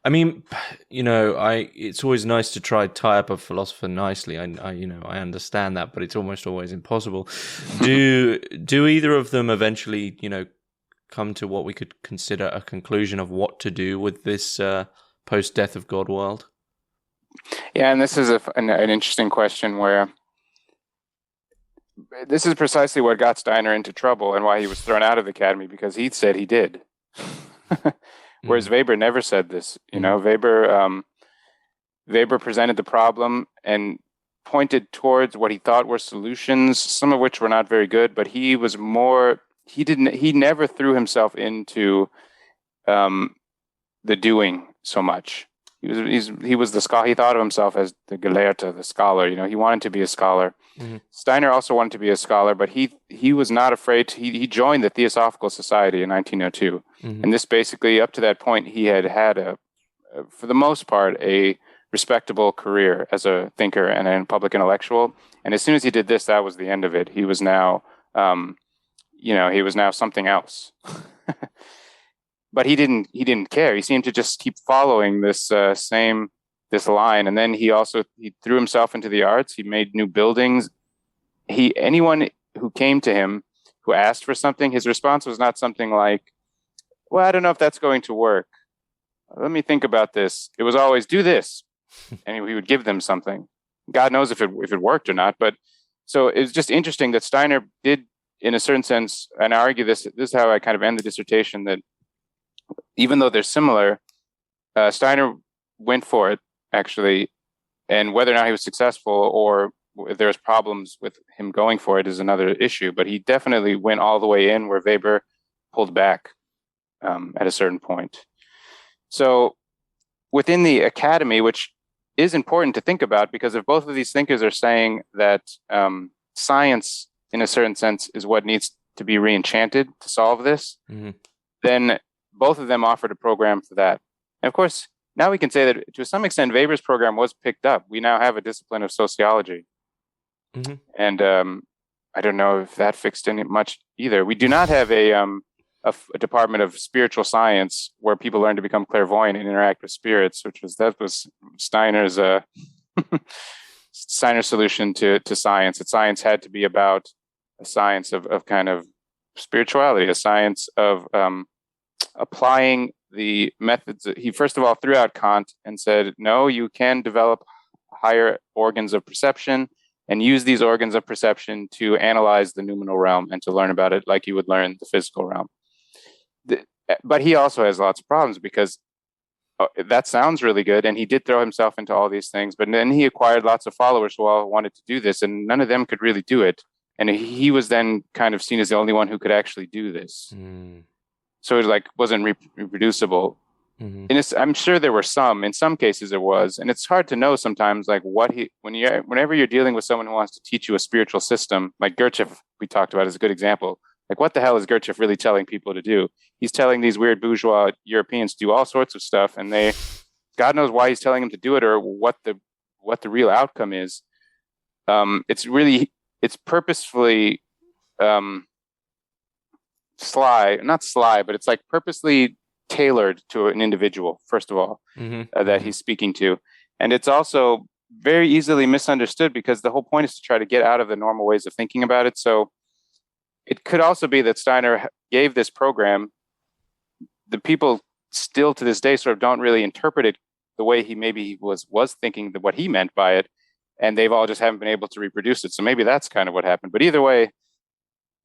it's always nice to try tie up a philosopher nicely. I understand that, but it's almost always impossible. Do either of them eventually, come to what we could consider a conclusion of what to do with this post-death of God world?
Yeah, and this is an interesting question, where this is precisely what got Steiner into trouble and why he was thrown out of the academy, because he said he did. Whereas Weber never said this. Weber presented the problem and pointed towards what he thought were solutions, some of which were not very good, but he never threw himself into the doing so much. He was the scholar. He thought of himself as the Gelehrte, the scholar. He wanted to be a scholar. Mm-hmm. Steiner also wanted to be a scholar, but he was not afraid. He joined the Theosophical Society in 1902, and this basically, up to that point, he had for the most part, a respectable career as a thinker and a public intellectual. And as soon as he did this, that was the end of it. He was now, something else. But he didn't care. He seemed to just keep following this line. And then he threw himself into the arts. He made new buildings. Anyone who came to him, who asked for something, his response was not something like, well, I don't know if that's going to work. Let me think about this. It was always, do this. And he would give them something. God knows if it worked or not. But so it's just interesting that Steiner did, in a certain sense, and I argue this is how I kind of end the dissertation, that even though they're similar, Steiner went for it, actually, and whether or not he was successful or if there was problems with him going for it is another issue, but he definitely went all the way in, where Weber pulled back at a certain point. So within the academy, which is important to think about, because if both of these thinkers are saying that science, in a certain sense, is what needs to be re-enchanted to solve this, then both of them offered a program for that. And of course, now we can say that to some extent, Weber's program was picked up. We now have a discipline of sociology. And I don't know if that fixed any much either. We do not have a department of spiritual science where people learn to become clairvoyant and interact with spirits, that was Steiner's Steiner's solution to science. That science had to be about a science of kind of spirituality, a science of applying the methods. He first of all threw out Kant and said, no, you can develop higher organs of perception and use these organs of perception to analyze the noumenal realm and to learn about it like you would learn the physical realm. But he also has lots of problems, because that sounds really good, and he did throw himself into all these things, but then he acquired lots of followers who all wanted to do this, and none of them could really do it. And he was then kind of seen as the only one who could actually do this. So it like wasn't reproducible. And I'm sure there were in some cases it was, and it's hard to know sometimes like whenever you're dealing with someone who wants to teach you a spiritual system, like Gurdjieff we talked about is a good example. Like what the hell is Gurdjieff really telling people to do? He's telling these weird bourgeois Europeans to do all sorts of stuff, and God knows why he's telling them to do it or what the real outcome is. It's purposefully not sly, but it's like purposely tailored to an individual, first of all, that he's speaking to. And it's also very easily misunderstood because the whole point is to try to get out of the normal ways of thinking about it. So it could also be that Steiner gave this program. The people still to this day sort of don't really interpret it the way he maybe was thinking what he meant by it. And they've all just haven't been able to reproduce it. So maybe that's kind of what happened. But either way,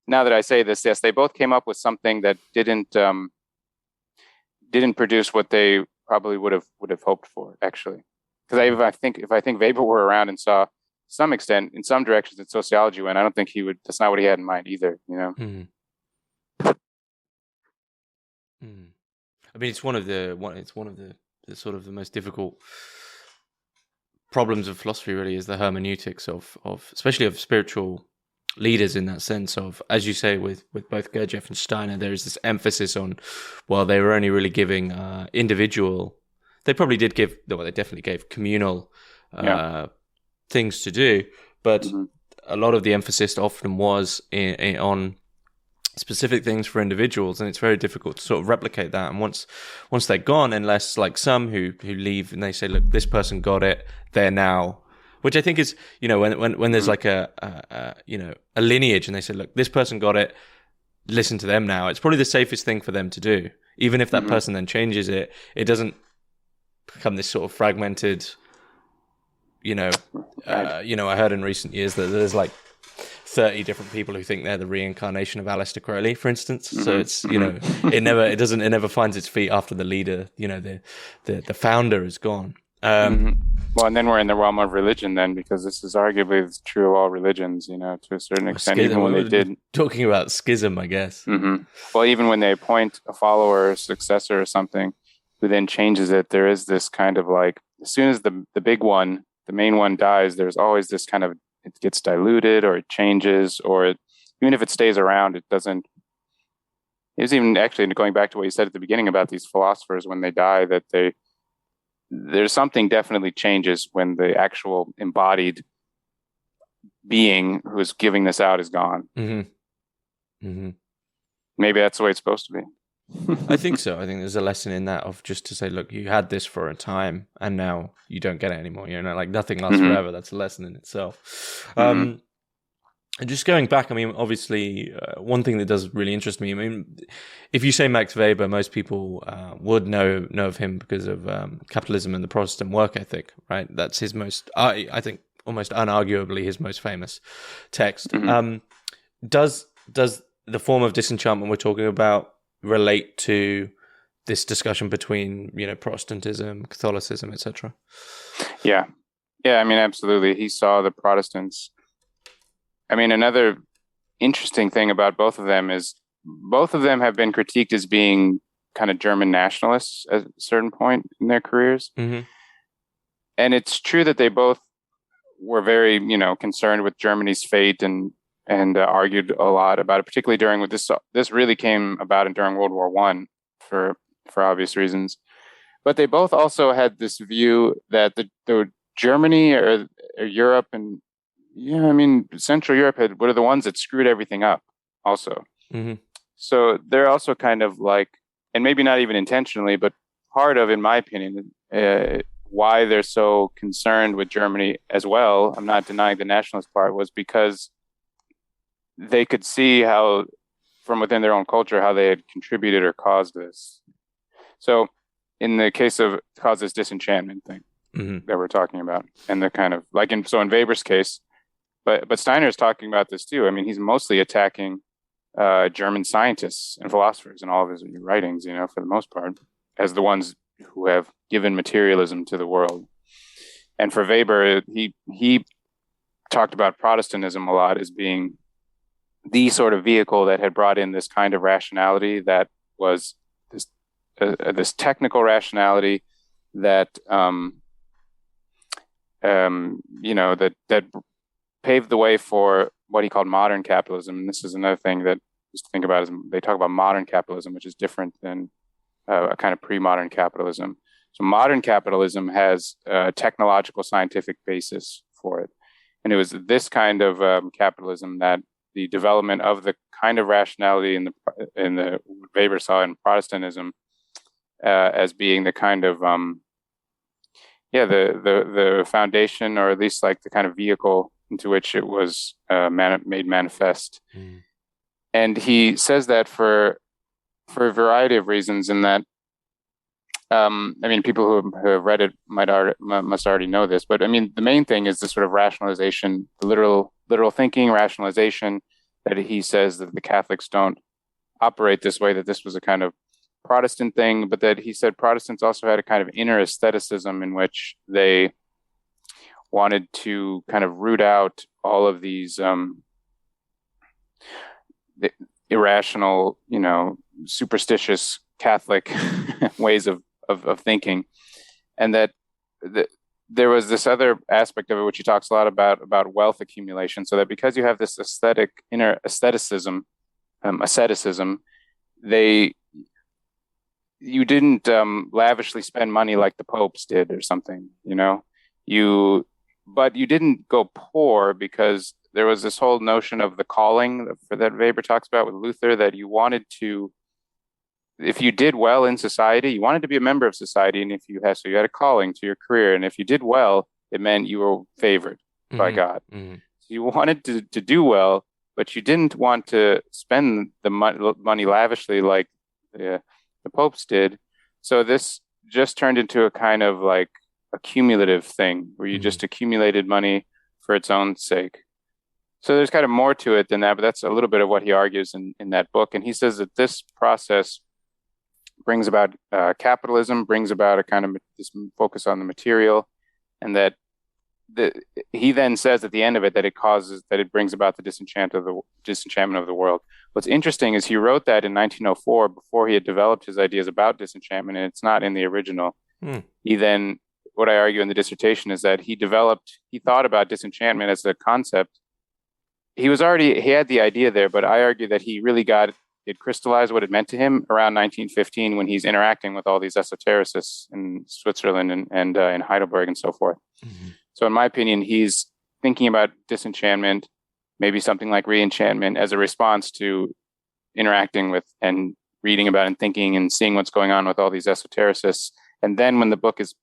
now that I say this, yes, they both came up with something that didn't produce what they probably would have hoped for, actually. Because if I think Weber were around and saw some extent in some directions that sociology went, I don't think he would. That's not what he had in mind either. You know.
I mean, it's one of the sort of the most difficult problems of philosophy. Really, is the hermeneutics of especially of spiritual leaders in that sense of, as you say, with both Gurdjieff and Steiner, there is this emphasis on, well, they were only really giving individual. They probably did give. Well, they definitely gave communal things to do, but a lot of the emphasis often was on specific things for individuals, and it's very difficult to sort of replicate that. And once they're gone, unless like some who leave and they say, look, this person got it, they're now, which I think is, you know, when there's like a lineage and they say, look, this person got it, listen to them now. It's probably the safest thing for them to do. Even if that person then changes it, it doesn't become this sort of fragmented, I heard in recent years that there's like 30 different people who think they're the reincarnation of Aleister Crowley, for instance. So it's, it never finds its feet after the leader, the founder is gone.
Well, and then we're in the realm of religion then, because this is arguably true of all religions, to a certain extent, even when they did.
Talking about schism, I guess.
Well, even when they appoint a follower or successor or something, who then changes it, there is this kind of like, as soon as the big one, the main one dies, there's always this kind of, it gets diluted or it changes, or even if it stays around, it doesn't. It's even actually going back to what you said at the beginning about these philosophers, when they die, that there's something definitely changes when the actual embodied being who is giving this out is gone. Maybe that's the way it's supposed to be.
I think so. I think there's a lesson in that of just to say, look, you had this for a time and now you don't get it anymore. Like nothing lasts forever. That's a lesson in itself. And just going back, I mean, obviously, one thing that does really interest me, I mean, if you say Max Weber, most people would know of him because of Capitalism and the Protestant Work Ethic, right? That's his most, I think, almost unarguably his most famous text. Does the form of disenchantment we're talking about relate to this discussion between, Protestantism, Catholicism, etc.?
Yeah. I mean, absolutely. He saw the Protestants. I mean, another interesting thing about both of them is both of them have been critiqued as being kind of German nationalists at a certain point in their careers. And it's true that they both were very, concerned with Germany's fate and argued a lot about it, particularly during this really came about during World War I for obvious reasons. But they both also had this view that the Germany or Europe and Central Europe were the ones that screwed everything up also. So they're also kind of like, and maybe not even intentionally, but part of, in my opinion, why they're so concerned with Germany as well, I'm not denying the nationalist part, was because they could see how, from within their own culture, how they had contributed or caused this. So in the case of caused this disenchantment thing that we're talking about, and the kind of like in Weber's case, but Steiner is talking about this too. I mean, he's mostly attacking German scientists and philosophers in all of his writings, for the most part, as the ones who have given materialism to the world. And for Weber, he talked about Protestantism a lot as being the sort of vehicle that had brought in this kind of rationality that was this technical rationality that that paved the way for what he called modern capitalism. And this is another thing that just to think about is they talk about modern capitalism, which is different than a kind of pre-modern capitalism. So modern capitalism has a technological scientific basis for it. And it was this kind of capitalism that the development of the kind of rationality in the Weber saw in Protestantism as being the kind of the foundation, or at least like the kind of vehicle into which it was made manifest. Mm. And he says that for a variety of reasons, in that people who have read it must already know this, but I mean, the main thing is the sort of rationalization, the literal thinking, rationalization, that he says that the Catholics don't operate this way, that this was a kind of Protestant thing, but that he said Protestants also had a kind of inner aestheticism in which they wanted to kind of root out all of these the irrational, superstitious Catholic ways of thinking, and that there was this other aspect of it which he talks a lot about wealth accumulation. So that because you have this inner asceticism, you didn't lavishly spend money like the popes did or something, but you didn't go poor, because there was this whole notion of the calling that Weber talks about with Luther, that you wanted to, if you did well in society, you wanted to be a member of society, and you had a calling to your career, and if you did well, it meant you were favored by God. Mm-hmm. So you wanted to do well, but you didn't want to spend the money lavishly like the popes did. So this just turned into a kind of like a cumulative thing where you just accumulated money for its own sake. So there's kind of more to it than that, but that's a little bit of what he argues in that book. And he says that this process brings about capitalism, brings about a kind of this focus on the material, and that he then says at the end of it that it brings about the disenchantment of the world. What's interesting is he wrote that in 1904 before he had developed his ideas about disenchantment, and it's not in the original. He then, what I argue in the dissertation is that he thought about disenchantment as a concept. He had the idea there, but I argue that he really it crystallized what it meant to him around 1915 when he's interacting with all these esotericists in Switzerland and in Heidelberg and so forth. Mm-hmm. So in my opinion, he's thinking about disenchantment, maybe something like Re-Enchantment, as a response to interacting with and reading about and thinking and seeing what's going on with all these esotericists. And then when the book is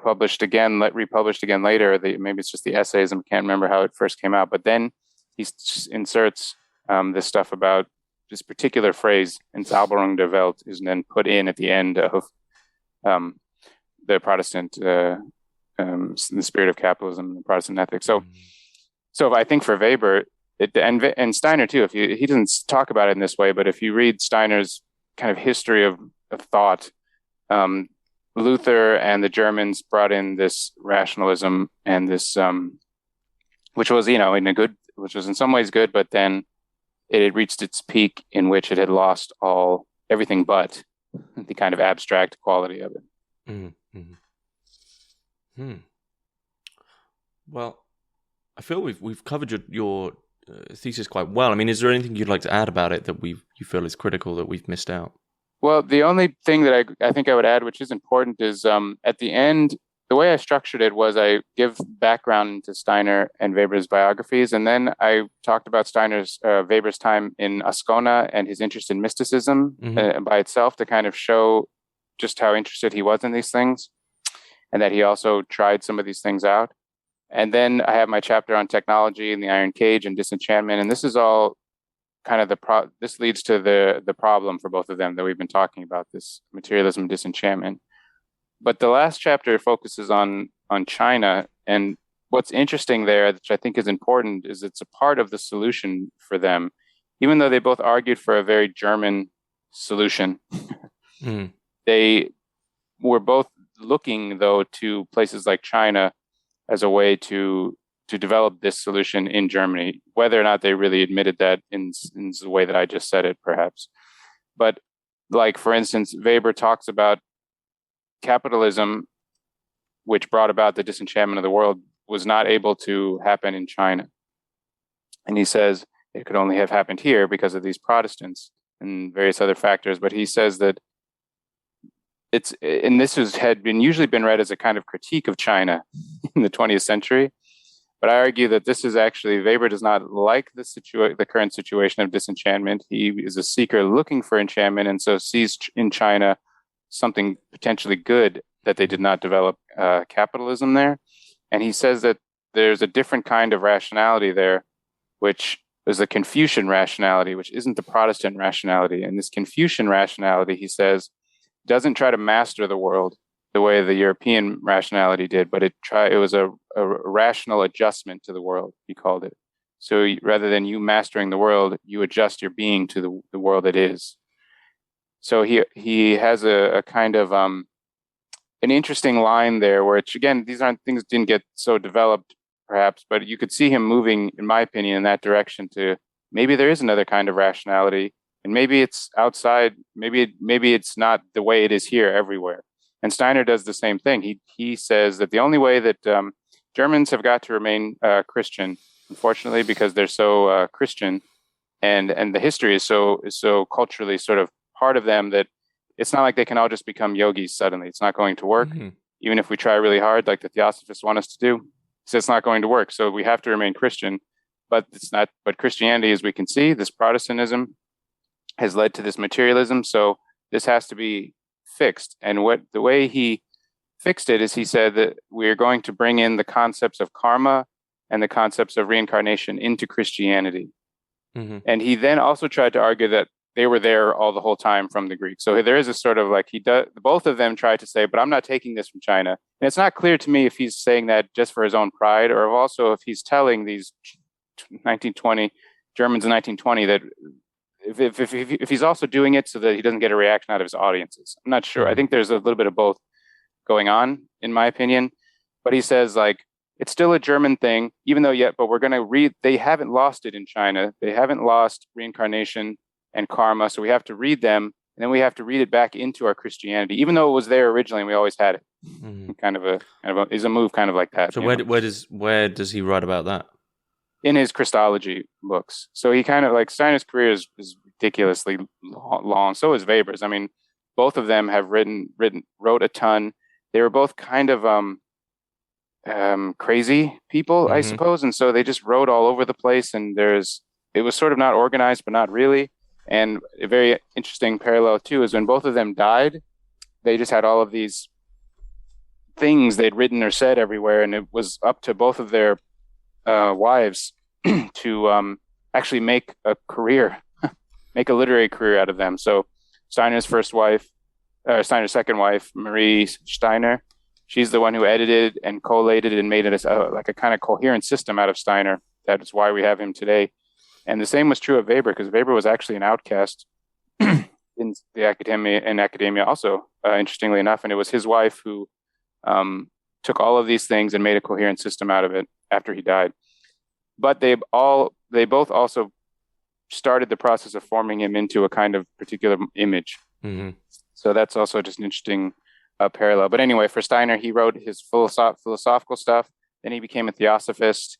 republished again later, maybe it's just the essays, I can't remember how it first came out, but then he inserts this stuff about this particular phrase, Entzauberung der Welt, is then put in at the end of the Protestant, the spirit of capitalism, the Protestant ethics. So I think for Weber, and Steiner too, he doesn't talk about it in this way, but if you read Steiner's kind of history of thought, Luther and the Germans brought in this rationalism and this, which was, which was in some ways good, but then it had reached its peak in which it had lost everything but the kind of abstract quality of it.
Mm-hmm. Well, I feel we've covered your thesis quite well. I mean, is there anything you'd like to add about it that you feel is critical that we've missed out?
Well, the only thing that I think I would add, which is important, is at the end, the way I structured it was I give background to Steiner and Weber's biographies, and then I talked about Weber's time in Ascona and his interest in mysticism by itself, to kind of show just how interested he was in these things, and that he also tried some of these things out. And then I have my chapter on technology and the iron cage and disenchantment, and this is all kind of this leads to the problem for both of them that we've been talking about, this materialism and disenchantment. But the last chapter focuses on China, and what's interesting there, which I think is important, is it's a part of the solution for them, even though they both argued for a very German solution. They were both looking, though, to places like China as a way to to develop this solution in Germany, whether or not they really admitted that in the way that I just said it, perhaps. But like, for instance, Weber talks about capitalism, which brought about the disenchantment of the world, was not able to happen in China. And he says it could only have happened here because of these Protestants and various other factors. But he says that had usually been read as a kind of critique of China in the 20th century. But I argue that this is actually, Weber does not like the current situation of disenchantment. He is a seeker looking for enchantment, and so sees in China something potentially good that they did not develop capitalism there. And he says that there's a different kind of rationality there, which is the Confucian rationality, which isn't the Protestant rationality. And this Confucian rationality, he says, doesn't try to master the world the way the European rationality did, but it was a rational adjustment to the world, he called it. So rather than you mastering the world, you adjust your being to the world it is. So he has a kind of an interesting line there, which again, these aren't things that didn't get so developed perhaps, but you could see him moving, in my opinion, in that direction to maybe there is another kind of rationality, and maybe it's outside, maybe it's not the way it is here everywhere. And Steiner does the same thing. He says that the only way that Germans have got to remain Christian, unfortunately, because they're so Christian, and the history is so culturally sort of part of them that it's not like they can all just become yogis suddenly. It's not going to work, even if we try really hard, like the Theosophists want us to do. So it's not going to work. So we have to remain Christian, but it's not. But Christianity, as we can see, this Protestantism has led to this materialism. So this has to be fixed. And the way he fixed it is he said that we are going to bring in the concepts of karma and the concepts of reincarnation into Christianity. And he then also tried to argue that they were there all the whole time from the Greeks. So there is a sort of like both of them tried to say, but I'm not taking this from China. And it's not clear to me if he's saying that just for his own pride, or also if he's telling these 1920 Germans in 1920 that if he's also doing it so that he doesn't get a reaction out of his audiences. I'm not sure. I think there's a little bit of both going on, in my opinion. But he says, like, it's still a German thing, even though but we're going to read, they haven't lost it in China. They haven't lost reincarnation and karma. So we have to read them, and then we have to read it back into our Christianity, even though it was there originally and we always had it. Kind of is a move kind of like that.
So where does he write about that?
In his Christology books. So he kind of, like, Steiner's career is ridiculously long. So is Weber's. I mean, both of them have wrote a ton. They were both kind of crazy people, I suppose. And so they just wrote all over the place, and it was sort of not organized, but not really. And a very interesting parallel too is when both of them died, they just had all of these things they'd written or said everywhere, and it was up to both of their wives to actually make a career, make a literary career out of them. So Steiner's second wife, Marie Steiner, she's the one who edited and collated and made it like a kind of coherent system out of Steiner. That is why we have him today. And the same was true of Weber, because Weber was actually an outcast in academia also, interestingly enough. And it was his wife who took all of these things and made a coherent system out of it after he died. But they both also started the process of forming him into a kind of particular image. So that's also just an interesting parallel. But anyway, for Steiner, he wrote his philosophical stuff. Then he became a theosophist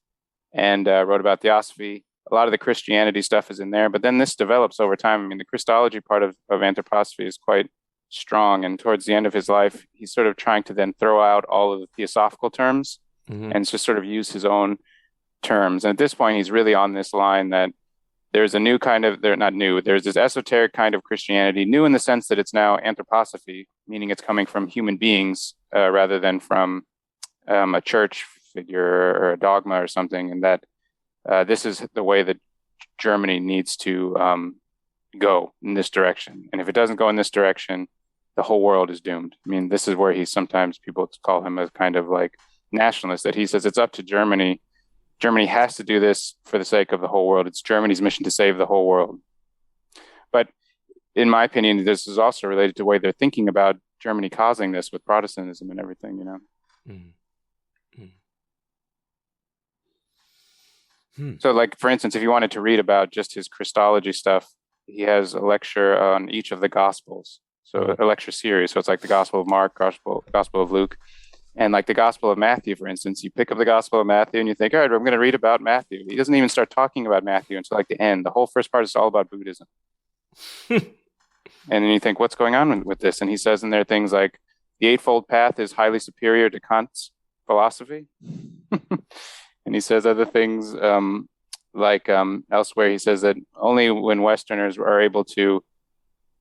and wrote about theosophy. A lot of the Christianity stuff is in there, but then this develops over time. I mean, the Christology part of anthroposophy is quite strong, and towards the end of his life, he's sort of trying to then throw out all of the theosophical terms and just sort of use his own terms. And at this point, he's really on this line that there's a new kind of, there's this esoteric kind of Christianity, new in the sense that it's now anthroposophy, meaning it's coming from human beings rather than from a church figure or a dogma or something, and that this is the way that Germany needs to go in this direction. And if it doesn't go in this direction, the whole world is doomed. I mean, this is where people call him a kind of like nationalist, that he says it's up to Germany. Germany has to do this for the sake of the whole world. It's Germany's mission to save the whole world. But in my opinion, this is also related to the way they're thinking about Germany causing this with Protestantism and everything, you know. So, like, for instance, if you wanted to read about just his Christology stuff, he has a lecture on each of the Gospels. So, a lecture series. So, it's like the Gospel of Mark, Gospel of Luke, and like the Gospel of Matthew, for instance. You pick up the Gospel of Matthew and you think, all right, I'm going to read about Matthew. He doesn't even start talking about Matthew until like the end. The whole first part is all about Buddhism. And then you think, what's going on with this? And he says in there things like, the Eightfold Path is highly superior to Kant's philosophy. And he says other things elsewhere. He says that only when Westerners are able to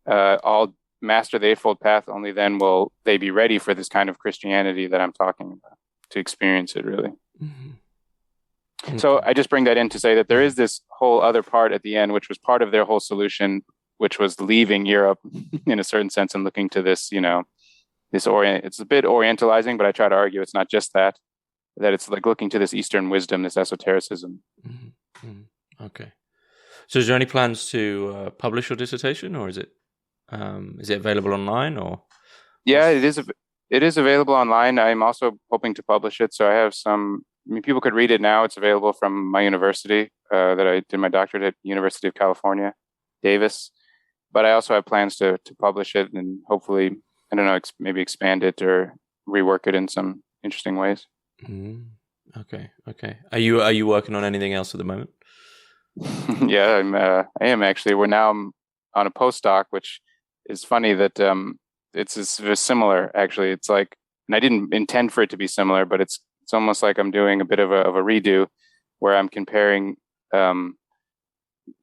all master the Eightfold Path, only then will they be ready for this kind of Christianity that I'm talking about, to experience it really. Mm-hmm. So I just bring that in to say that there is this whole other part at the end, which was part of their whole solution, which was leaving Europe in a certain sense and looking to this, it's a bit orientalizing, but I try to argue it's not just that it's like looking to this Eastern wisdom, this esotericism.
Mm-hmm. Mm-hmm. Okay. So is there any plans to publish your dissertation, or is it available online, or?
Yeah, it is available online. I'm also hoping to publish it. So I have people could read it now. It's available from my university that I did my doctorate at, University of California, Davis. But I also have plans to publish it and hopefully, I don't know, maybe expand it or rework it in some interesting ways.
Mm. Okay. Are you working on anything else at the moment?
Yeah, I am actually. We're now on a postdoc, which is funny that it's similar actually. It's like, and I didn't intend for it to be similar, but it's almost like I'm doing a bit of a redo, where I'm comparing. I'm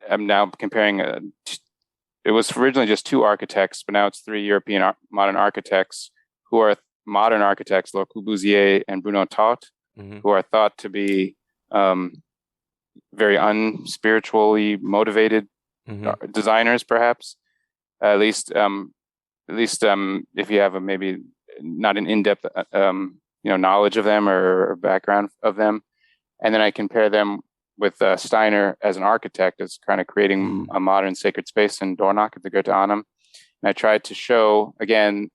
now comparing. It was originally just two architects, but now it's three European modern architects who are modern architects, Le Corbusier and Bruno Taut, mm-hmm. who are thought to be very unspiritually motivated mm-hmm. designers, perhaps. At least if you have maybe not an in-depth knowledge of them or background of them, and then I compare them with Steiner as an architect, as kind of creating a modern sacred space in Dornach at the Goethe Annum. And I tried to show, again,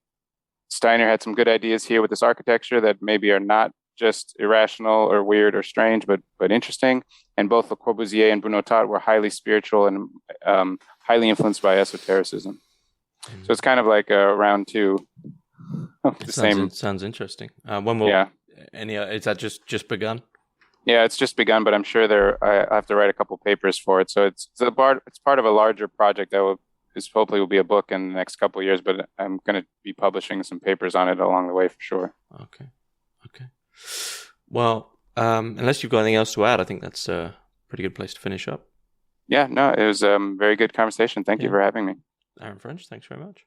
Steiner had some good ideas here with this architecture that maybe are not just irrational or weird or strange, but interesting. And both Le Corbusier and Bruno Taut were highly spiritual and highly influenced by esotericism. Mm-hmm. So it's kind of like round two of the same.
Sounds interesting. When will? Yeah. Is that just begun?
Yeah, it's just begun, but I'm sure I have to write a couple papers for it. So it's part of a larger project that hopefully will be a book in the next couple of years, but I'm going to be publishing some papers on it along the way for sure.
Okay. Well, unless you've got anything else to add, I think that's a pretty good place to finish up.
Yeah, no, it was a very good conversation. Thank you for having me.
Aaron French, thanks very much.